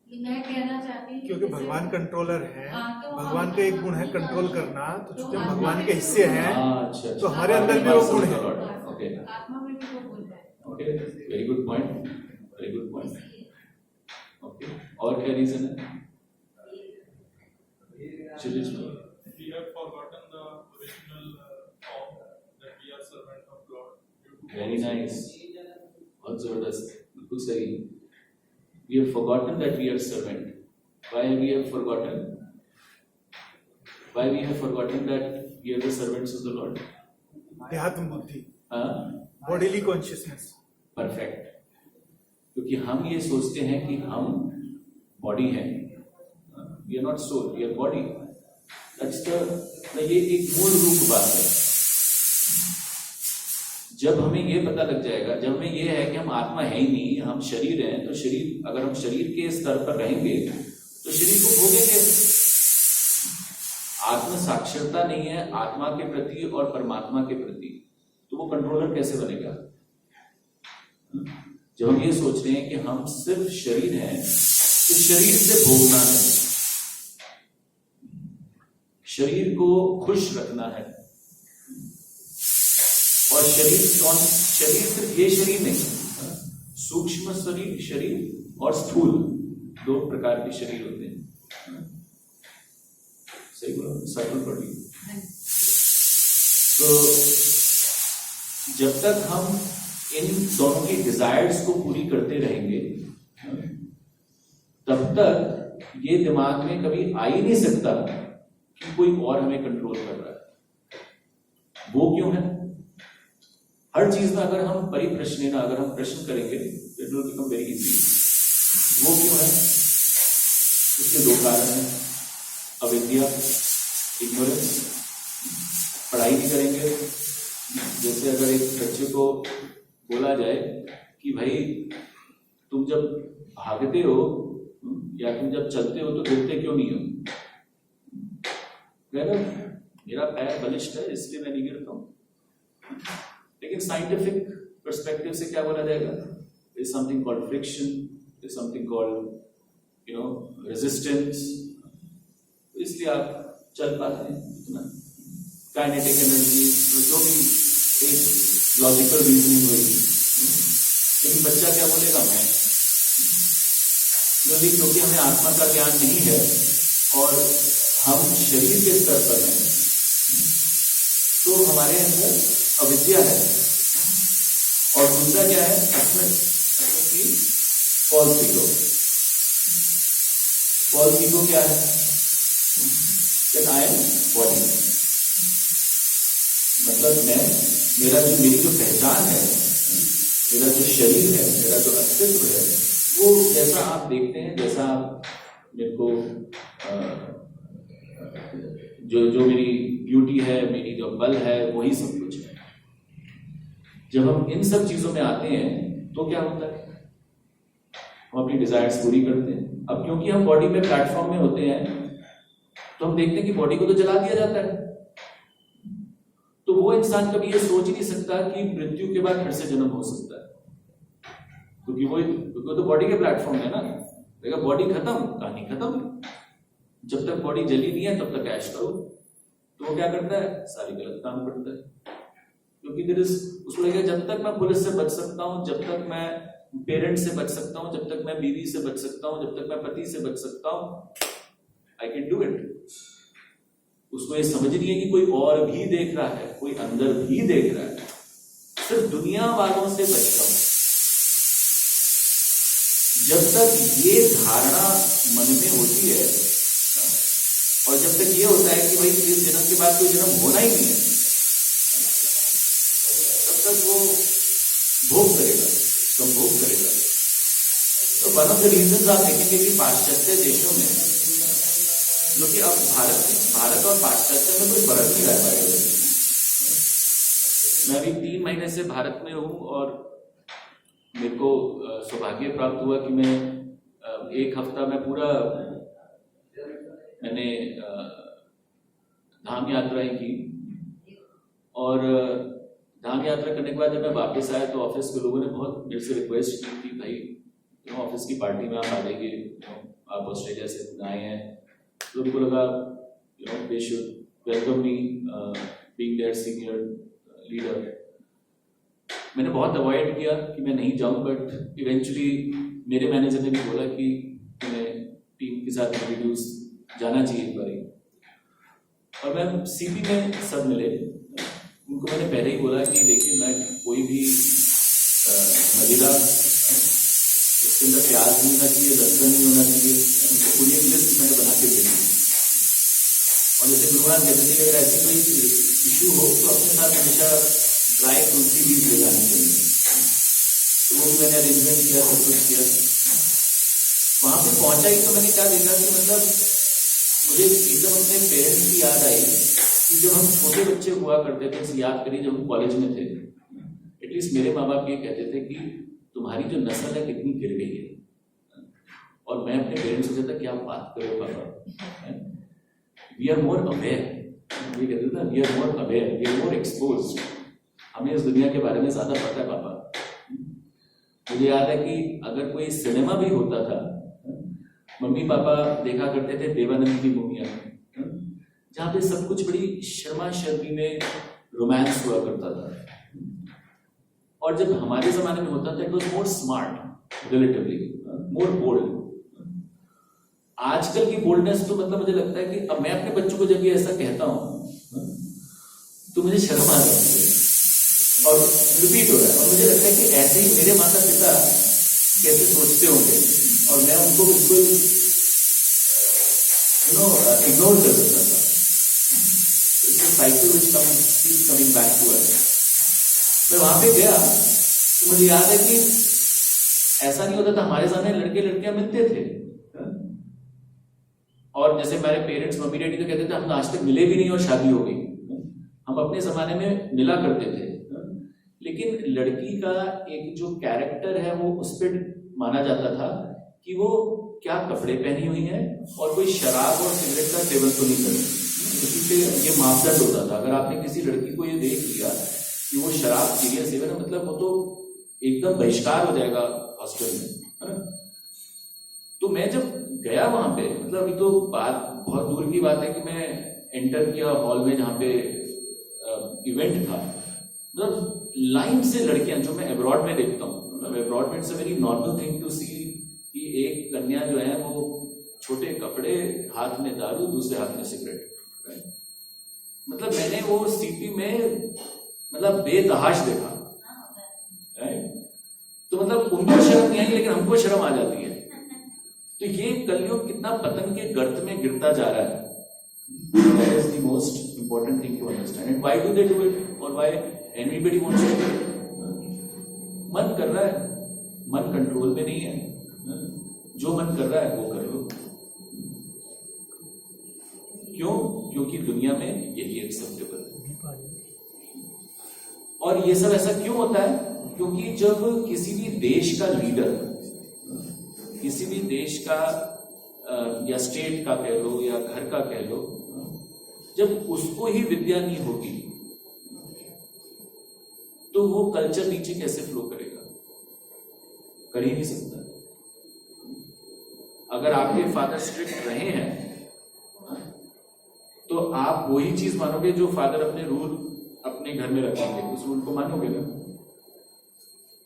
मैं कहना चाहती हूँ क्योंकि भगवान कंट्रोलर है। हाँ, तो भगवान का एक गुण है कंट्रोल करना, तो चूंकि हम भगवान के हिस्से हैं, अच्छा, तो हमारे अंदर भी वो गुण है। ओके, आत्मा में भी वो गुण है। Okay, very good point, very good point. Okay, और क्या रीजन है? Shirish, We have forgotten the original form that we are servant of God. very nice. बहुत जबरदस्त, बिल्कुल सही. We have forgotten that we are servant. Why we have forgotten? Why we have forgotten that we are the servants of the Lord? देहात्म बुद्धि, हाँ, bodily consciousness. Perfect. क्योंकि हम ये सोचते हैं कि हम बॉडी हैं. We are not soul, we are body. That's the ये एक मूल रूप बात है. जब हमें ये पता लग जाएगा, जब हमें ये है कि हम आत्मा है ही नहीं, हम शरीर हैं, तो शरीर, अगर हम शरीर के स्तर पर रहेंगे तो शरीर को भोगेंगे. आत्म साक्षरता नहीं है आत्मा के प्रति और परमात्मा के प्रति, तो वो कंट्रोलर कैसे बनेगा? जब हम ये सोच रहे हैं कि हम सिर्फ शरीर हैं, तो शरीर से भोगना है, शरीर को खुश रखना है. और शरीर सिर्फ ये शरीर नहीं, सूक्ष्म शरीर और स्थूल, दो प्रकार के शरीर होते हैं. सही बोला, सटल बॉडी. तो जब तक हम इन दोनों की डिजायर्स को पूरी करते रहेंगे, तब तक ये दिमाग में कभी आ ही नहीं सकता कि कोई और हमें कंट्रोल कर रहा है. वो क्यों है? हर चीज में अगर हम परिप्रश्न ना, अगर हम प्रश्न करेंगे, it will become very easy. वो क्यों है? उसके दो कारण हैं. अविद्या, इग्नोरेंस. पढ़ाई नहीं करेंगे. जैसे अगर एक बच्चे को बोला जाए कि भाई तुम जब भागते हो या तुम जब चलते हो तो गिरते क्यों नहीं हो? मेरा पैर बलिष्ठ है इसलिए मैं नहीं गिरता हूं. लेकिन साइंटिफिक पर्सपेक्टिव से क्या बोला जाएगा? There is something called friction, there is something called resistance. इसलिए आप चल पाते हैं. काइनेटिक एनर्जी, जो भी एक लॉजिकल रीजनिंग हुई. लेकिन बच्चा क्या बोलेगा? मैं. क्योंकि हमें आत्मा का ज्ञान नहीं है और हम शरीर के स्तर पर हैं, तो हमारे अंदर अविद्या है. और दूसरा क्या है? False ego. फॉल्स ईगो क्या है? That I am body. मतलब मेरी जो पहचान है, मेरा जो शरीर है, मेरा जो अस्तित्व है, वो जैसा आप देखते हैं, जैसा आप मेरे को जो मेरी ब्यूटी है, मेरी जो बल है, वही सब कुछ है. जब हम इन सब चीजों में आते हैं तो क्या होता है? हम अपनी डिजायर्स पूरी करते हैं. अब क्योंकि हम बॉडी में प्लेटफॉर्म में होते हैं, तो हम देखते हैं कि बॉडी को तो जला दिया जाता है. तो वो इंसान कभी ये सोच ही नहीं सकता कि मृत्यु के बाद फिर से जन्म हो सकता है, क्योंकि तो बॉडी के प्लेटफॉर्म है ना. देखा, बॉडी खत्म, कहानी खत्म. जब तक बॉडी जली नहीं है तब तक ऐश करो. तो वो क्या करता है? सारी गलत काम करता है. क्योंकि उसको लगेगा जब तक मैं पुलिस से बच सकता हूं, जब तक मैं पेरेंट्स से बच सकता हूं, जब तक मैं बीवी से बच सकता हूं, जब तक मैं पति से बच सकता हूं, आई कैन डू इट. उसको ये समझ नहीं है कि कोई और भी देख रहा है, कोई अंदर भी देख रहा है. सिर्फ दुनिया वालों से बच जाओ. जब तक ये धारणा मन में होती है और जब तक ये होता है कि भाई इस जन्म के बाद कोई जन्म होना ही नहीं है, तब तक वो भोग करेगा, संभोग करेगा. तो वन ऑफ द रीजन आप देखेंगे कि पाश्चात्य देशों में, जो कि अब भारत और पाश्चात्य में कोई फर्क नहीं रह पाएगा. मैं अभी 3 महीने से भारत में हूँ और मेरे को सौभाग्य प्राप्त हुआ कि मैं 1 हफ्ता में पूरा मैंने धाम यात्राएं की. और धाम यात्रा करने के बाद जब मैं वापस आया तो ऑफिस के लोगों ने बहुत मेरे से रिक्वेस्ट की कि भाई ऑफिस की पार्टी में आप आ जाइए, आप ऑस्ट्रेलिया से आए हैं. तो उनको लगा they should welcome me being their senior leader. मैंने बहुत अवॉइड किया कि मैं नहीं जाऊं, बट इवेंचुअली मेरे मैनेजर ने भी बोला कि तुम्हें टीम के साथ इंट्रोड्यूस जाना चाहिए एक बार. और मैं सीपी में सब मिले, उनको मैंने पहले ही बोला कि देखिए मैं कोई भी मदिरा, उसके अंदर प्याज नहीं होना चाहिए, लहसुन नहीं होना चाहिए, उनको पूरी एक लिस्ट मैंने बना के दी। और जैसे गुरुनाथ कहते थे कि अगर ऐसी कोई इशू हो तो अपने साथ हमेशा ड्राई तुलसी बीज ले जानी चाहिए। तो वो भी मैंने अरेंजमेंट किया, सब कुछ किया। वहां पे पहुंचा ही तो मैंने क्या देखा कि मतलब मुझे एकदम अपने पेरेंट्स की याद आई कि जब हम छोटे बच्चे हुआ करते थे, याद करिए जब हम कॉलेज में थे, एटलीस्ट मेरे माँ बाप ये कहते थे कि तुम्हारी जो नस्ल है कितनी गिर गई है। और मैं अपने पेरेंट्स से कहता क्या बात करो पापा, वी आर मोर अवेयर, ये कहते थे ना, we are more aware, we are more exposed, हमें इस दुनिया के बारे में ज्यादा पता है पापा। मुझे याद है कि अगर कोई सिनेमा भी होता था, मम्मी पापा देखा करते थे देवानंद की मूवियां, जहाँ पे सब कुछ बड़ी शर्मा शर्मी में रोमांस हुआ करता था। और जब हमारे जमाने में होता था it was more smart relatively, more bold. आजकल की बोल्डनेस तो मतलब मुझे लगता है कि अब मैं अपने बच्चों को जब ये ऐसा कहता हूं तो मुझे शर्म आ जाती है और रिपीट हो रहा है। और मुझे लगता है कि ऐसे ही मेरे माता पिता कैसे सोचते होंगे और मैं उनको बिल्कुल इग्नोर कर देता था। Cycle which keeps coming back to us. मैं वहां पे गया तो मुझे याद है कि ऐसा नहीं होता था, हमारे सामने लड़के लड़कियां मिलते थे। और जैसे हमारे पेरेंट्स मम्मी डैडी तो कहते थे हम आज तक मिले भी नहीं और शादी हो गई। हम अपने जमाने में मिला करते थे, लेकिन लड़की का एक जो कैरेक्टर है वो उस पर माना जाता था कि वो क्या कपड़े पहनी हुई है और कोई शराब और सिगरेट का सेवन तो नहीं करे। इसी पे ये मापदंड होता था। अगर आपने किसी लड़की को ये देख लिया कि वो शराब पी रही है, सेवन है, मतलब वो तो एकदम बहिष्कार हो जाएगा हॉस्टल में, है ना। तो मैं जब गया वहां पे, मतलब अभी तो बात बहुत दूर की बात है कि मैं एंटर किया हॉल में जहाँ पे इवेंट था, मतलब लाइन से लड़कियां, जो मैं अब्रॉड में देखता हूँ, मतलब अब्रॉड में it's a very normal thing to see कि एक कन्या जो है वो छोटे कपड़े, हाथ में दारू, दूसरे हाथ में सिगरेट। मतलब मैंने वो सीपी में मतलब बेतहाश देखा, राइट। तो मतलब उनको शर्म नहीं आई लेकिन हमको शर्म आ जाती है। तो ये कलयुग कितना पतन के गर्त में गिरता जा रहा है। That is the most important thing to understand. And why do they do it? Or why anybody wants to do it? मन कर रहा है, मन कंट्रोल में नहीं है। जो मन कर रहा है वो कर लो। क्यों? क्योंकि दुनिया में यही एक्सेप्टेबल है। और ये सब ऐसा क्यों होता है? क्योंकि जब किसी भी देश का लीडर, किसी भी देश का या स्टेट का कह लो या घर का कह लो, जब उसको ही विद्या नहीं होगी तो वो कल्चर नीचे कैसे फ्लो करेगा? कर ही नहीं सकता। अगर आपके फादर स्ट्रिक्ट रहे हैं तो आप वही चीज मानोगे जो फादर अपने रूल अपने घर में रखेंगे, उस रूल को मानोगे ना।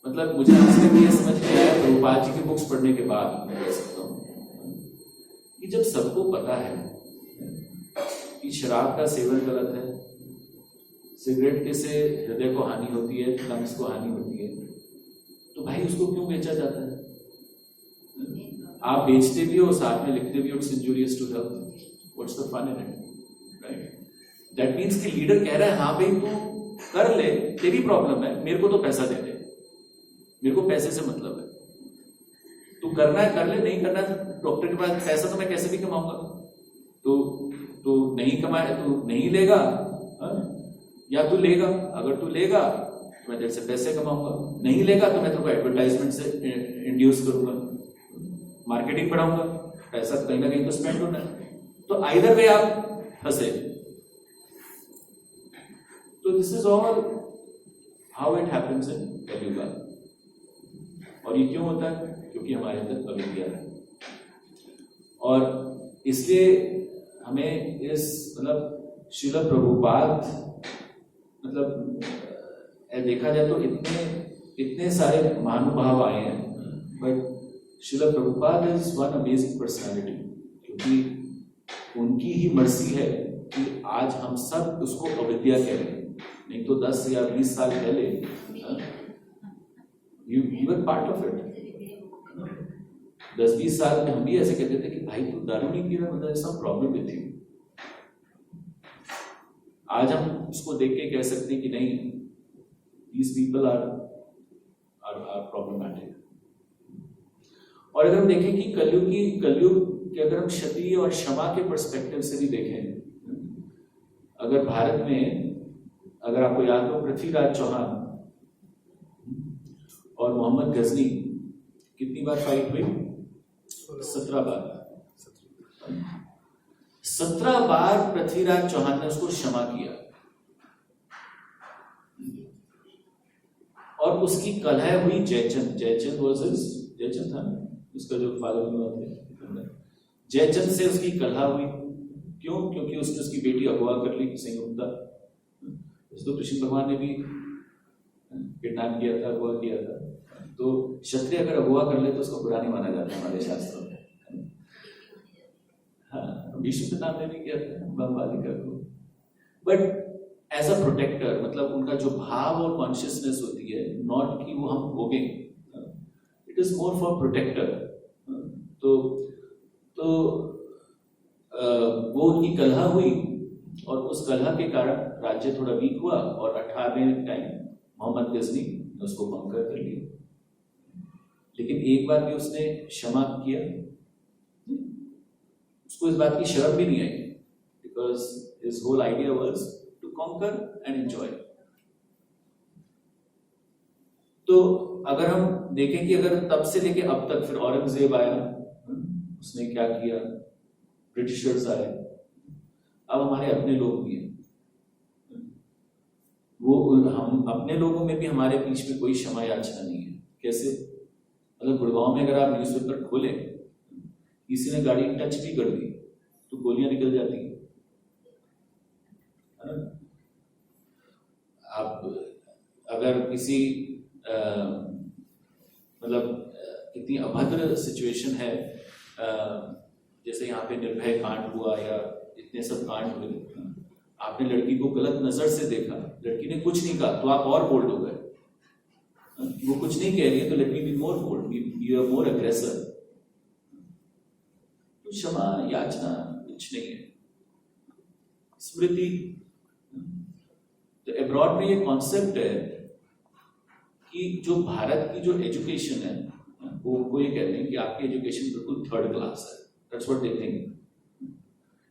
मतलब मुझे आज तक ये समझ में आया प्रभुपाद जी की बुक्स पढ़ने के बाद, मैं कह सकता हूं कि जब सबको पता है कि शराब का सेवन गलत है, सिगरेट के से हृदय को हानि होती है, लंग्स को हानि होती है, तो भाई उसको क्यों बेचा जाता है? आप बेचते भी हो, साथ में लिखते भी हो it's injurious to health, what's the fun in it, right. That means कि लीडर कह रहा है हाँ भाई तू कर ले, तेरी प्रॉब्लम है, मेरे को तो पैसा दे दे, मेरे को पैसे से मतलब है, तू करना है कर ले, नहीं करना है डॉक्टर के पास पैसा तो मैं कैसे भी कमाऊंगा। तो नहीं कमाए तो नहीं लेगा, या तू लेगा, अगर तू लेगा तो मैं तेरे से पैसे कमाऊंगा, नहीं लेगा तो मैं तेरे को एडवर्टाइजमेंट से इंड्यूस करूंगा, मार्केटिंग बढ़ाऊंगा, पैसा कहीं ना कहीं तो स्पेंड होना है। तो आइदर वे आप फंसे। तो this is all how it happens in कलयुग। और ये क्यों होता है? क्योंकि हमारे अंदर अविद्या है। और इसलिए हमें इस मतलब श्रील प्रभुपाद, मतलब देखा जाए तो इतने सारे महानुभाव आए हैं, but Srila Prabhupada is one amazing personality, क्योंकि उनकी ही मर्जी है कि आज हम सब उसको अविद्या कह रहे हैं, नहीं तो 10 या 20 साल पहले you were part of it. 10-20 साल में हम भी ऐसे कहते थे कि भाई तू दारू नहीं पी रहा, मतलब सम प्रॉब्लम विथ यू। आज हम उसको देख के कह सकते हैं कि नहीं, these people are problematic। और अगर हम देखें कि कलयुग कि अगर हम क्षत्रिय और क्षमा के पर्सपेक्टिव से भी देखें, अगर भारत में अगर आपको याद हो पृथ्वीराज चौहान और मोहम्मद गजनी कितनी बार फाइट हुई? 17 बार। 17 बार पृथ्वीराज चौहान ने उसको क्षमा किया और उसकी कलह हुई जयचंद वर्सेस जयचंद था उसका जो फादर हुआ थे, जयचंद से उसकी कलह हुई। क्यों? क्योंकि उसने उसकी बेटी अगवा कर ली संयुक्ता। उसको कृष्ण भगवान ने भी किडनैप किया था, अगवा किया था। तो क्षत्रिय अगर अगवा कर ले तो उसको बुरा नहीं माना जाता हमारे शास्त्रों में। हाँ, भीष्म पितामह ने भी किया था बालिका को। बट एज अ प्रोटेक्टर, मतलब उनका जो भाव और कॉन्शियसनेस होती है, नॉट कि वो हम भोगें, it is more for protector. तो वो उनकी कलह हुई और उस कलह के कारण राज्य थोड़ा वीक हुआ और 18वें टाइम मोहम्मद गजनी ने उसको कंकर कर लिया। लेकिन एक बार भी उसने क्षमा किया, उसको इस बात की शर्म भी नहीं आई, because his whole idea was to conquer and enjoy. तो अगर हम देखें कि अगर तब से लेके अब तक, फिर औरंगजेब आया, उसने क्या किया, ब्रिटिशर्स आए, अब हमारे अपने लोग भी हैं। वो हम अपने लोगों में भी हमारे बीच में कोई क्षमा याचना नहीं है। कैसे? मतलब गुड़गांव में अगर आप न्यूज़पेपर खोलें, किसी ने गाड़ी टच भी कर दी तो गोलियां निकल जाती हैं। आप अगर किसी मतलब कितनी अभद्र सिचुएशन है, जैसे यहाँ पे निर्भय कांड हुआ या इतने सब कांड हुए, आपने लड़की को गलत नजर से देखा, लड़की ने कुछ नहीं कहा तो आप और बोल्ड हो गए। वो कुछ नहीं कह रही है तो let me be more bold, be more aggressor. तो क्षमा याचना कुछ नहीं है, स्मृति। तो अब्रॉड में ये कॉन्सेप्ट है कि जो भारत की जो एजुकेशन है, वो ये कहते हैं कि आपकी एजुकेशन बिल्कुल थर्ड क्लास है। That's what they think.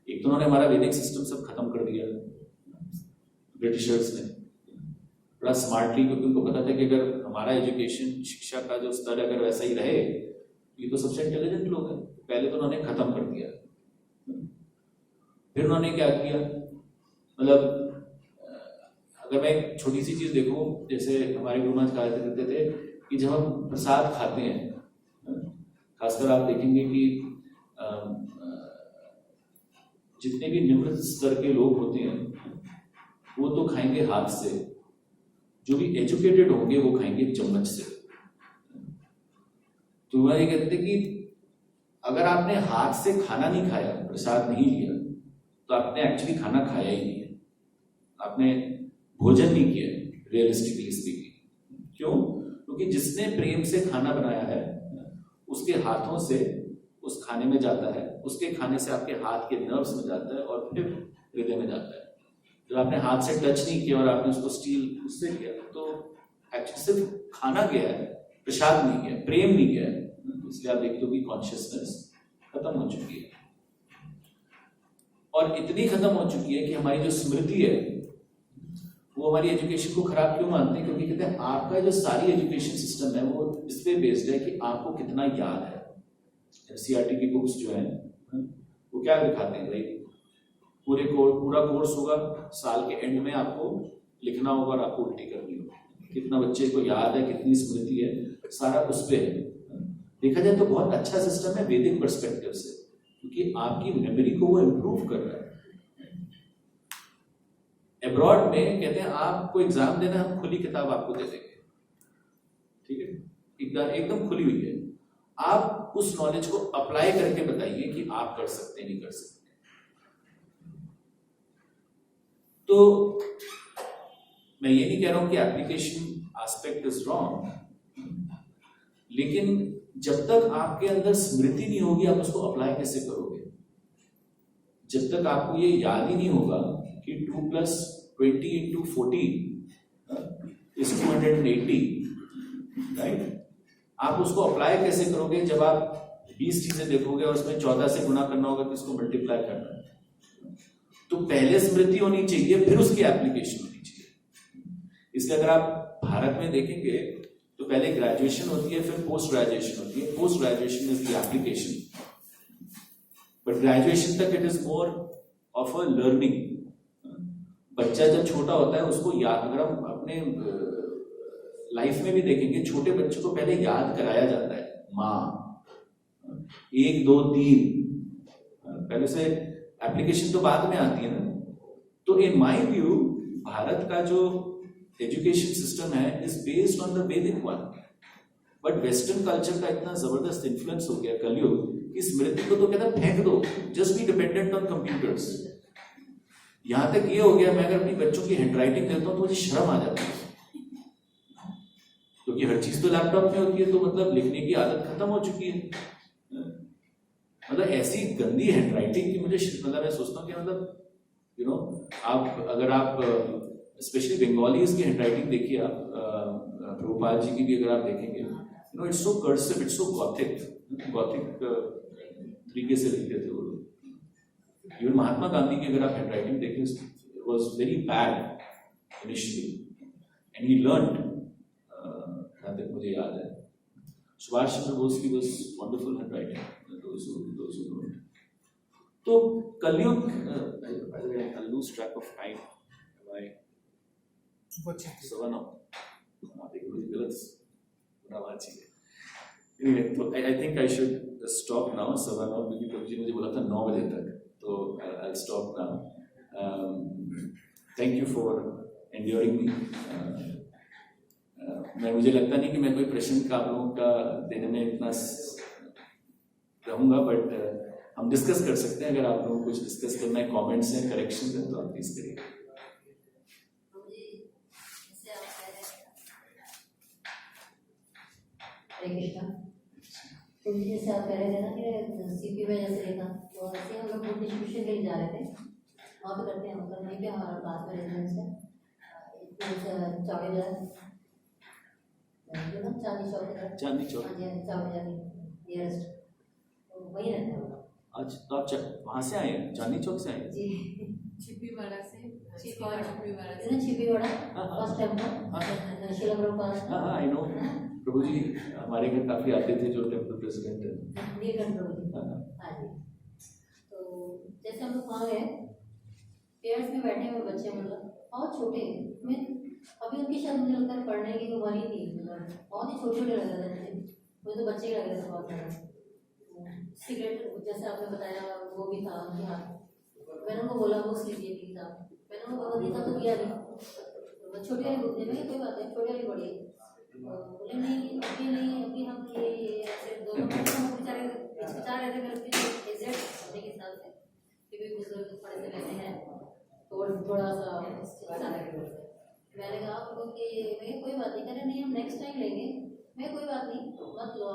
एक तो उन्होंने हमारा वैदिक सिस्टम सब खत्म कर दिया ब्रिटिशर्स ने, बड़ा स्मार्टली, क्योंकि उनको पता था कि अगर हमारा एजुकेशन, शिक्षा का जो स्तर अगर वैसा ही रहे, ये तो सबसे इंटेलिजेंट लोग हैं। पहले तो उन्होंने खत्म कर दिया, फिर उन्होंने क्या किया, मतलब अगर मैं एक छोटी सी चीज देखूं, जैसे हमारे गुरु महाराज कहा करते थे कि जब हम प्रसाद खाते हैं, खासकर आप देखेंगे कि जितने भी निम्न स्तर के लोग होते हैं वो तो खाएंगे हाथ से, जो भी एजुकेटेड होंगे वो खाएंगे चम्मच से। तो वह ये कहते कि अगर आपने हाथ से खाना नहीं खाया, प्रसाद नहीं लिया, तो आपने एक्चुअली खाना खाया ही नहीं है, आपने भोजन नहीं किया, रियलिस्टिकली स्पीकिंग। क्यों? क्योंकि जिसने प्रेम से खाना बनाया है उसके हाथों से उस खाने में जाता है, उसके खाने से आपके हाथ के नर्व्स में जाता है और फिर हृदय में जाता है। जब आपने हाथ से टच नहीं किया और आपने उसको स्टील उससे किया, तो एक्चुअली सिर्फ खाना गया है, प्रसाद नहीं गया, प्रेम नहीं गया है। इसलिए आप देखते हो कि कॉन्शियसनेस खत्म हो चुकी है, और इतनी खत्म हो चुकी है कि हमारी जो स्मृति है वो हमारी एजुकेशन को खराब क्यों मानते हैं? क्योंकि कहते हैं आपका जो सारी एजुकेशन सिस्टम है वो इस पे बेस्ड है कि आपको कितना याद है। एनसीईआरटी की बुक्स जो है वो क्या दिखाते हैं भाई, पूरा कोर्स होगा, साल के एंड में आपको लिखना होगा और आपको उल्टी करनी होगी, कितना बच्चे को याद है, कितनी स्मृति है, सारा उस पे है। देखा जाए तो बहुत अच्छा सिस्टम है वैदिक पर्सपेक्टिव से, क्योंकि आपकी मेमोरी को वो इम्प्रूव कर रहा है। अब्रॉड में कहते हैं आपको एग्जाम देना, हम खुली किताब आपको दे देंगे, ठीक है, एकदम खुली हुई है, आप उस नॉलेज को अप्लाई करके बताइए कि आप कर सकते नहीं कर सकते। तो मैं ये नहीं कह रहा हूं कि एप्लीकेशन एस्पेक्ट इज रॉन्ग, लेकिन जब तक आपके अंदर स्मृति नहीं होगी आप उसको अप्लाई कैसे करोगे? जब तक आपको ये याद ही नहीं होगा कि 2 + 20 × 40 is 280, राइट? आप उसको अप्लाई कैसे करोगे जब आप 20 चीजें देखोगे और उसमें 14 से गुना करना होगा कि उसको मल्टीप्लाई करना है? तो पहले स्मृति होनी चाहिए, फिर उसकी एप्लीकेशन होनी चाहिए। इसलिए अगर आप भारत में देखेंगे तो पहले ग्रेजुएशन होती है, फिर पोस्ट ग्रेजुएशन होती है। Post graduation is the application, but graduation तक it is more of a learning. बच्चा जब छोटा होता है उसको याद, अगर हम अपने लाइफ में भी देखेंगे, छोटे बच्चों को पहले याद कराया जाता है, माँ 1 2 3, पहले से एप्लीकेशन तो बाद में आती है ना। तो इन माय व्यू भारत का जो एजुकेशन सिस्टम है इज बेस्ड ऑन द वैदिक वन, बट वेस्टर्न कल्चर का इतना जबरदस्त इन्फ्लुएंस हो गया कलयुग कि स्मृति को तो कहता फेंक दो, just be dependent on computers. यहां तक ये हो गया, मैं अगर अपनी बच्चों की हैंडराइटिंग देता हूं तो मुझे शर्म आ जाती है, क्योंकि हर चीज तो लैपटॉप में होती है, तो मतलब लिखने की आदत खत्म हो चुकी है। मतलब ऐसी गंदी हैंडराइटिंग की मुझे, मतलब मैं सोचता हूँ कि मतलब आप अगर आप स्पेशली बंगालीज की हैंडराइटिंग देखिए, आप प्रभुपाद जी की भी अगर आप देखेंगे, it's so cursive, it's so Gothic तरीके से लिखते थे वो लोग। इवन महात्मा गांधी की अगर आप हैंडराइटिंग देखें, it was very bad initially and he learned, जहाँ तक मुझे याद है। सुभाष चंद्र बोस की was wonderful handwriting, those who know it. तो कलयुग, I lose track of time. Am I? तो I think I should stop now. 9:15, क्योंकि प्रभु जी मुझे बोला था 9 बजे तक, तो I'll stop now. Thank you for enduring me. मुझे लगता नहीं कि मैं कोई प्रश्न का आप लोगों का देने में इतना रहूंगा, बट हम डिस्कस कर सकते हैं। अगर आप लोगों को कुछ डिस्कस करना है, कमेंट्स हैं, करेक्शन है, तो आप प्लीज करिए। हरे कृष्णा। तो जैसे आप कह रहे थे ना कि सीपी में जैसे रहता, तो ऐसे हम लोग डिस्ट्रीब्यूशन के लिए जा रहे थे, वहाँ पे करते हैं, मतलब वहीं पे हमारा पास में रेजिडेंस है, चावड़ी बाजार, चांदनी चौक, नियरेस्ट, तो वहीं रहते हैं। आज तो आप वहाँ से आए हैं, चांदनी चौक से आए हैं? जी, छिपीवाड़ा से, छिपीवाड़ा फर्स्ट टेम्पल शिला प्रभुपाद। हाँ, आई नो, प्रभु जी हमारे घर काफी आते थे, जो टेम्पल प्रेसिडेंट है नीलकंठ प्रभु जी। हाँ जी। तो जैसे हम लोग वहाँ गए, पेयर्स में बैठे हुए बच्चे, मतलब बहुत छोटे, मैं अभी उनकी शायद मुझे लगता है पढ़ने की उम्र ही थी, मतलब बहुत ही छोटे छोटे लग रहे थे मुझे, तो बच्चे ही लग रहे थे बहुत ज़्यादा। सिगरेट जैसे आपने बताया वो भी था उनके हाथ, मैंने उनको बोला वो लीजिए प्लीज आप, मैंने उनको भगवदगीता तो दिया नहीं, छोटी वाली बुक देने कोई बात है, छोटी वाली बड़ी बोले नहीं अभी हम ये ऐसे दोनों बेचारे हिचकिचा रहे थे मेरे एग्जैक्ट होने के हिसाब से, क्योंकि बुजुर्ग थोड़े से रहते हैं तो थोड़ा सा हिचकिचा रहे थे। मैंने कहा उनको कि मैं कोई बात नहीं, कह नहीं हम नेक्स्ट टाइम लेंगे, मैं कोई बात नहीं मत लो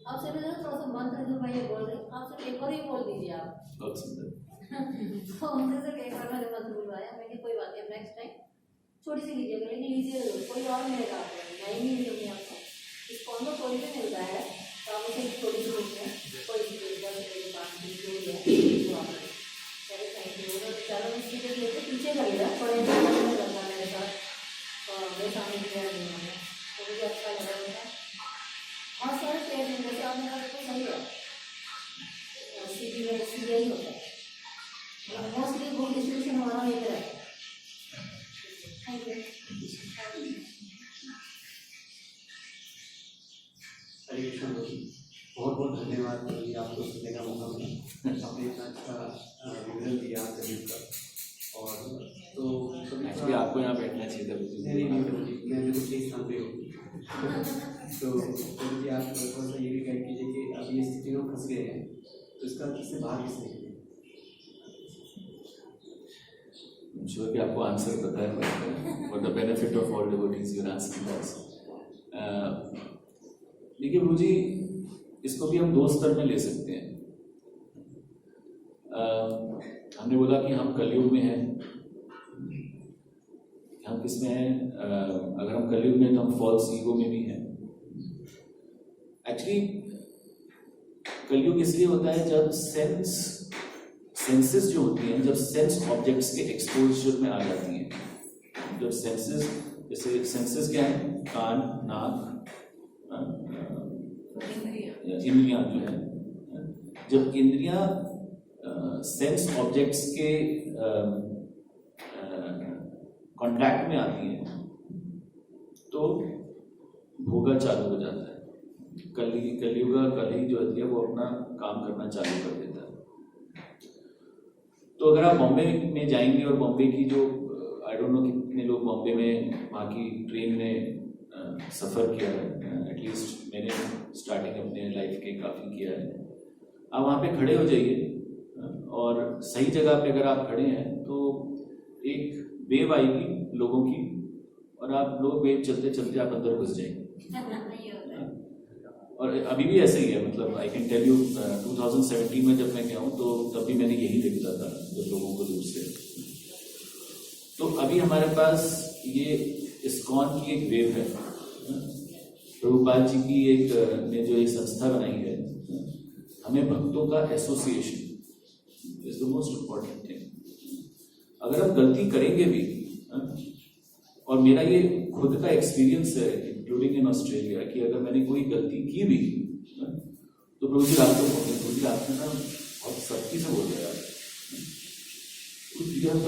आप सिर्फ थोड़ा सा मंत्र जो मैं ये बोल रही आप सिर्फ एक और ही बोल दीजिए आप। तो उनसे सिर्फ एक बार मैंने मंत्र बुलवाया, मैंने कोई बात नहीं नेक्स्ट टाइम छोटी सी लीजिएगा, लेकिन लीजिए कोई और मिलेगा आपको, मैं ही नहीं मिलूँगी आपको, इस कौन को कोई भी मिलता है तो आप उसे छोटी सी बुक में कोई 10 5 जो भी है वो आप चलो थैंक यू। चलो इसकी जो लेते पीछे करिएगा थोड़े लगता है मेरे साथ, तो मेरे सामने किया नहीं, तो मुझे अच्छा लगा उनका। बहुत सारे प्लेयर हैं जैसे आपने कहा तो सही है, सीपी में सीधे ही होता है, मोस्टली बुक डिस्ट्रीब्यूशन हमारा यही रहता है। Thank you. हरे कृष्ण बहुत बहुत धन्यवाद कि आपको सुनने का मौका मिला, आपने इतना अच्छा विवरण दिया शरीर का। और तो एक्चुअली आपको यहाँ बैठना चाहिए था। नहीं प्रभु जी, मैं बिल्कुल सही स्थान पे हूँ। तो प्रभु जी आप थोड़ा सा ये भी गाइड कीजिए कि अभी इस स्थिति में फंस गए हैं, तो इससे बाहर कैसे निकले? श्योर कि आपको आंसर पता है, for the benefit of all devotees you are asking us. देखिए प्रभु जी, इसको भी हम दो स्तर में ले सकते हैं। हमने बोला कि हम कलयुग में हैं। हम किस में हैं? अगर हम कलयुग में हैं तो हम फॉल्स ईगो में भी हैं। एक्चुअली कलयुग इसलिए होता है जब सेंसेस जो होती हैं, जब सेंस ऑब्जेक्ट्स के एक्सपोजर में आ जाती हैं। जब सेंसेस, जैसे सेंसेस क्या है? कान, नाक, इंद्रियां जो है, जब इंद्रियां सेंस ऑब्जेक्ट्स के कांटेक्ट में आती हैं तो भोगा चालू हो जाता है। कलयुग जो होती है वो अपना काम करना चालू कर देता है। तो अगर आप बॉम्बे में जाएंगे और बॉम्बे की जो आई डोंट नो कितने लोग बॉम्बे में वहाँ की ट्रेन में सफ़र किया है, एटलीस्ट मैंने स्टार्टिंग अपने लाइफ के काफ़ी किया है। आप वहाँ पे खड़े हो जाइए और सही जगह पे अगर आप खड़े हैं तो एक वेव आएगी लोगों की और आप लोग वेव चलते चलते आप अंदर घुस जाएंगे। और अभी भी ऐसे ही है, मतलब आई कैन टेल यू 2017 में जब मैं गया हूँ तो तब भी मैंने यही देखा था जब लोगों को दूर से। तो अभी हमारे पास ये इस्कॉन की एक वेव है, प्रभुपाद जी की एक ने जो एक संस्था बनाई है, हमें भक्तों का association is the most important thing. अगर हम गलती करेंगे भी, और मेरा ये खुद का एक्सपीरियंस है इंक्लूडिंग इन ऑस्ट्रेलिया, कि अगर मैंने कोई गलती की भी तो प्रभु जी आपको प्रभु जी आपने ना बहुत सख्ती से बोल दिया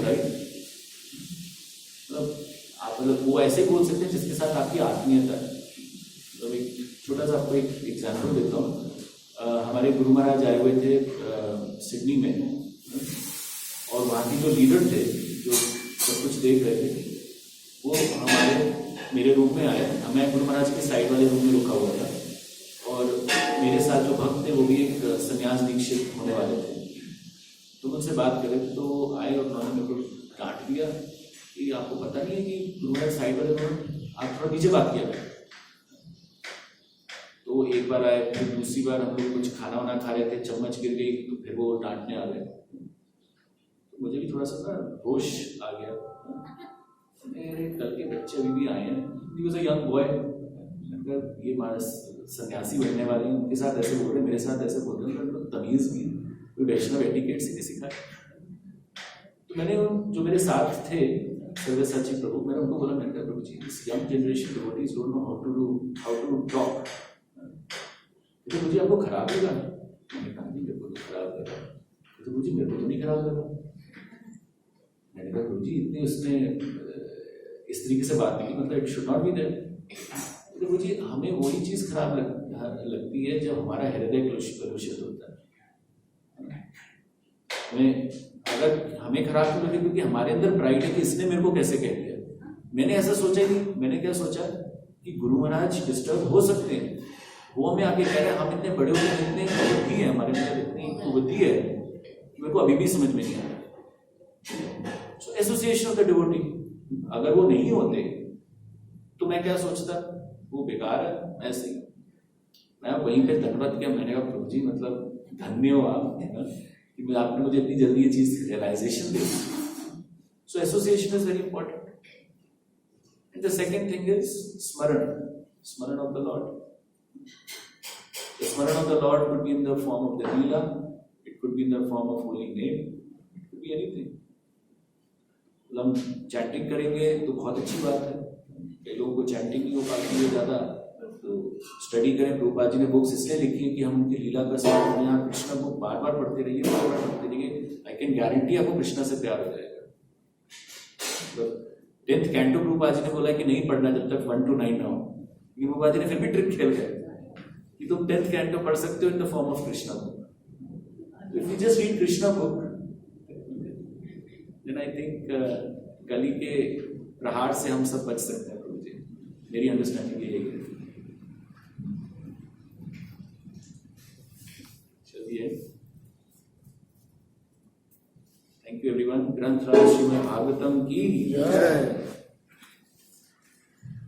राइट। मतलब आप मतलब वो ऐसे बोल सकते हैं जिसके साथ आपकी आत्मीयता है। मतलब एक छोटा सा आपको एक एग्जाम्पल देता हूँ। हमारे गुरु महाराज आए हुए थे सिडनी में, और वहाँ के जो लीडर थे जो सब कुछ देख रहे थे, वो मेरे रूम में आए। मैं गुरु महाराज के साइड वाले रूम में रुका हुआ था और मेरे साथ जो भक्त थे वो भी एक संन्यास दीक्षित होने वाले थे। तो मुझसे बात कर रहे थे, तो आए और उन्होंने मेरे को डांट दिया कि आपको पता नहीं है कि गुरु महाराज साइड वाले रूम, आप थोड़ा नीचे बात किया। तो एक बार आए, फिर दूसरी बार हम लोग कुछ खाना वाना खा रहे थे, चम्मच गिर गई तो फिर वो डांटने आ गए। तो मुझे भी थोड़ा सा ना होश आ गया। मेरे कल के बच्चे अभी भी आए हैं, he was a young boy, ये मानस सन्यासी बनने वाले हैं, उनके साथ ऐसे बोल रहे, मेरे साथ ऐसे बोल रहे हैं, तमीज भी कोई वैष्णव एटिकेट से सिखाए। तो मैंने जो मेरे साथ थे सर्वसाची प्रभु, मैंने उनको बोला, मैंने कहा प्रभु जी this young generation devotees don't know how to talk. तो मुझे आपको खराब लगा? मैंने कहा जी मेरे को तो खराब लगा। तो मुझे मेरे को तो नहीं खराब लगा। मैंने कहा प्रभु जी इतने उसने इस तरीके से बात नहीं की, मतलब it should not be there. तो मुझे हमें वही चीज खराब लगती है जब हमारा हृदय कलुषित होता है। अगर हमें खराब क्यों लगे? क्योंकि हमारे अंदर प्राइड है कि इसने मेरे को कैसे कह दिया। मैंने ऐसा सोचा ही नहीं। मैंने क्या सोचा कि गुरु महाराज डिस्टर्ब हो सकते हैं, वो हमें आके कह रहे हैं, हम इतने बड़े होते हैं, इतने बुद्धि है हमारे अंदर, इतनी बुद्धि है कि मेरे को अभी भी समझ में नहीं आ रहा। सो एसोसिएशन ऑफ द डिवोटी, अगर वो नहीं होते तो मैं क्या सोचता, वो बेकार है। ऐसे ही मैं वहीं पे धन्यवाद किया। मैंने कहा प्रभु जी मतलब धन्य हो आप कि आपने मुझे इतनी जल्दी ये चीज रियलाइजेशन दे दी। So association is very important. And the second thing is smaran of the Lord. The smaran of the Lord could be in the form of the Leela, it could be in the form of holy name, it could be anything. हम chanting करेंगे तो बहुत अच्छी बात है। कई लोगों को चैंटिंग नहीं हो पाती है ज़्यादा, तो स्टडी करें। प्रभुपाद जी ने बुक्स इसलिए लिखी है कि हम उनकी लीला का स्मरण करें। आप कृष्णा को बार बार पढ़ते रहिए, बार बार पढ़ते रहिए। आई कैन गारंटी आपको कृष्णा से प्यार हो जाएगा। तो 10th कैंटो प्रभुपाद जी ने बोला कि नहीं पढ़ना जब तक 1 to 9 ना हो। प्रभुपाद जी ने फिर भी ट्रिक खेल गए कि तुम 10th कैंटो पढ़ सकते हो in the form of Krishna book. If you just read Krishna book, then I think Kali के प्रहार से हम सब बच सकते हैं। प्रभु जी, मेरी अंडरस्टैंडिंग यही है। चलिए, थैंक यू एवरीवन। ग्रंथराज श्रीमद् भागवतम की जय।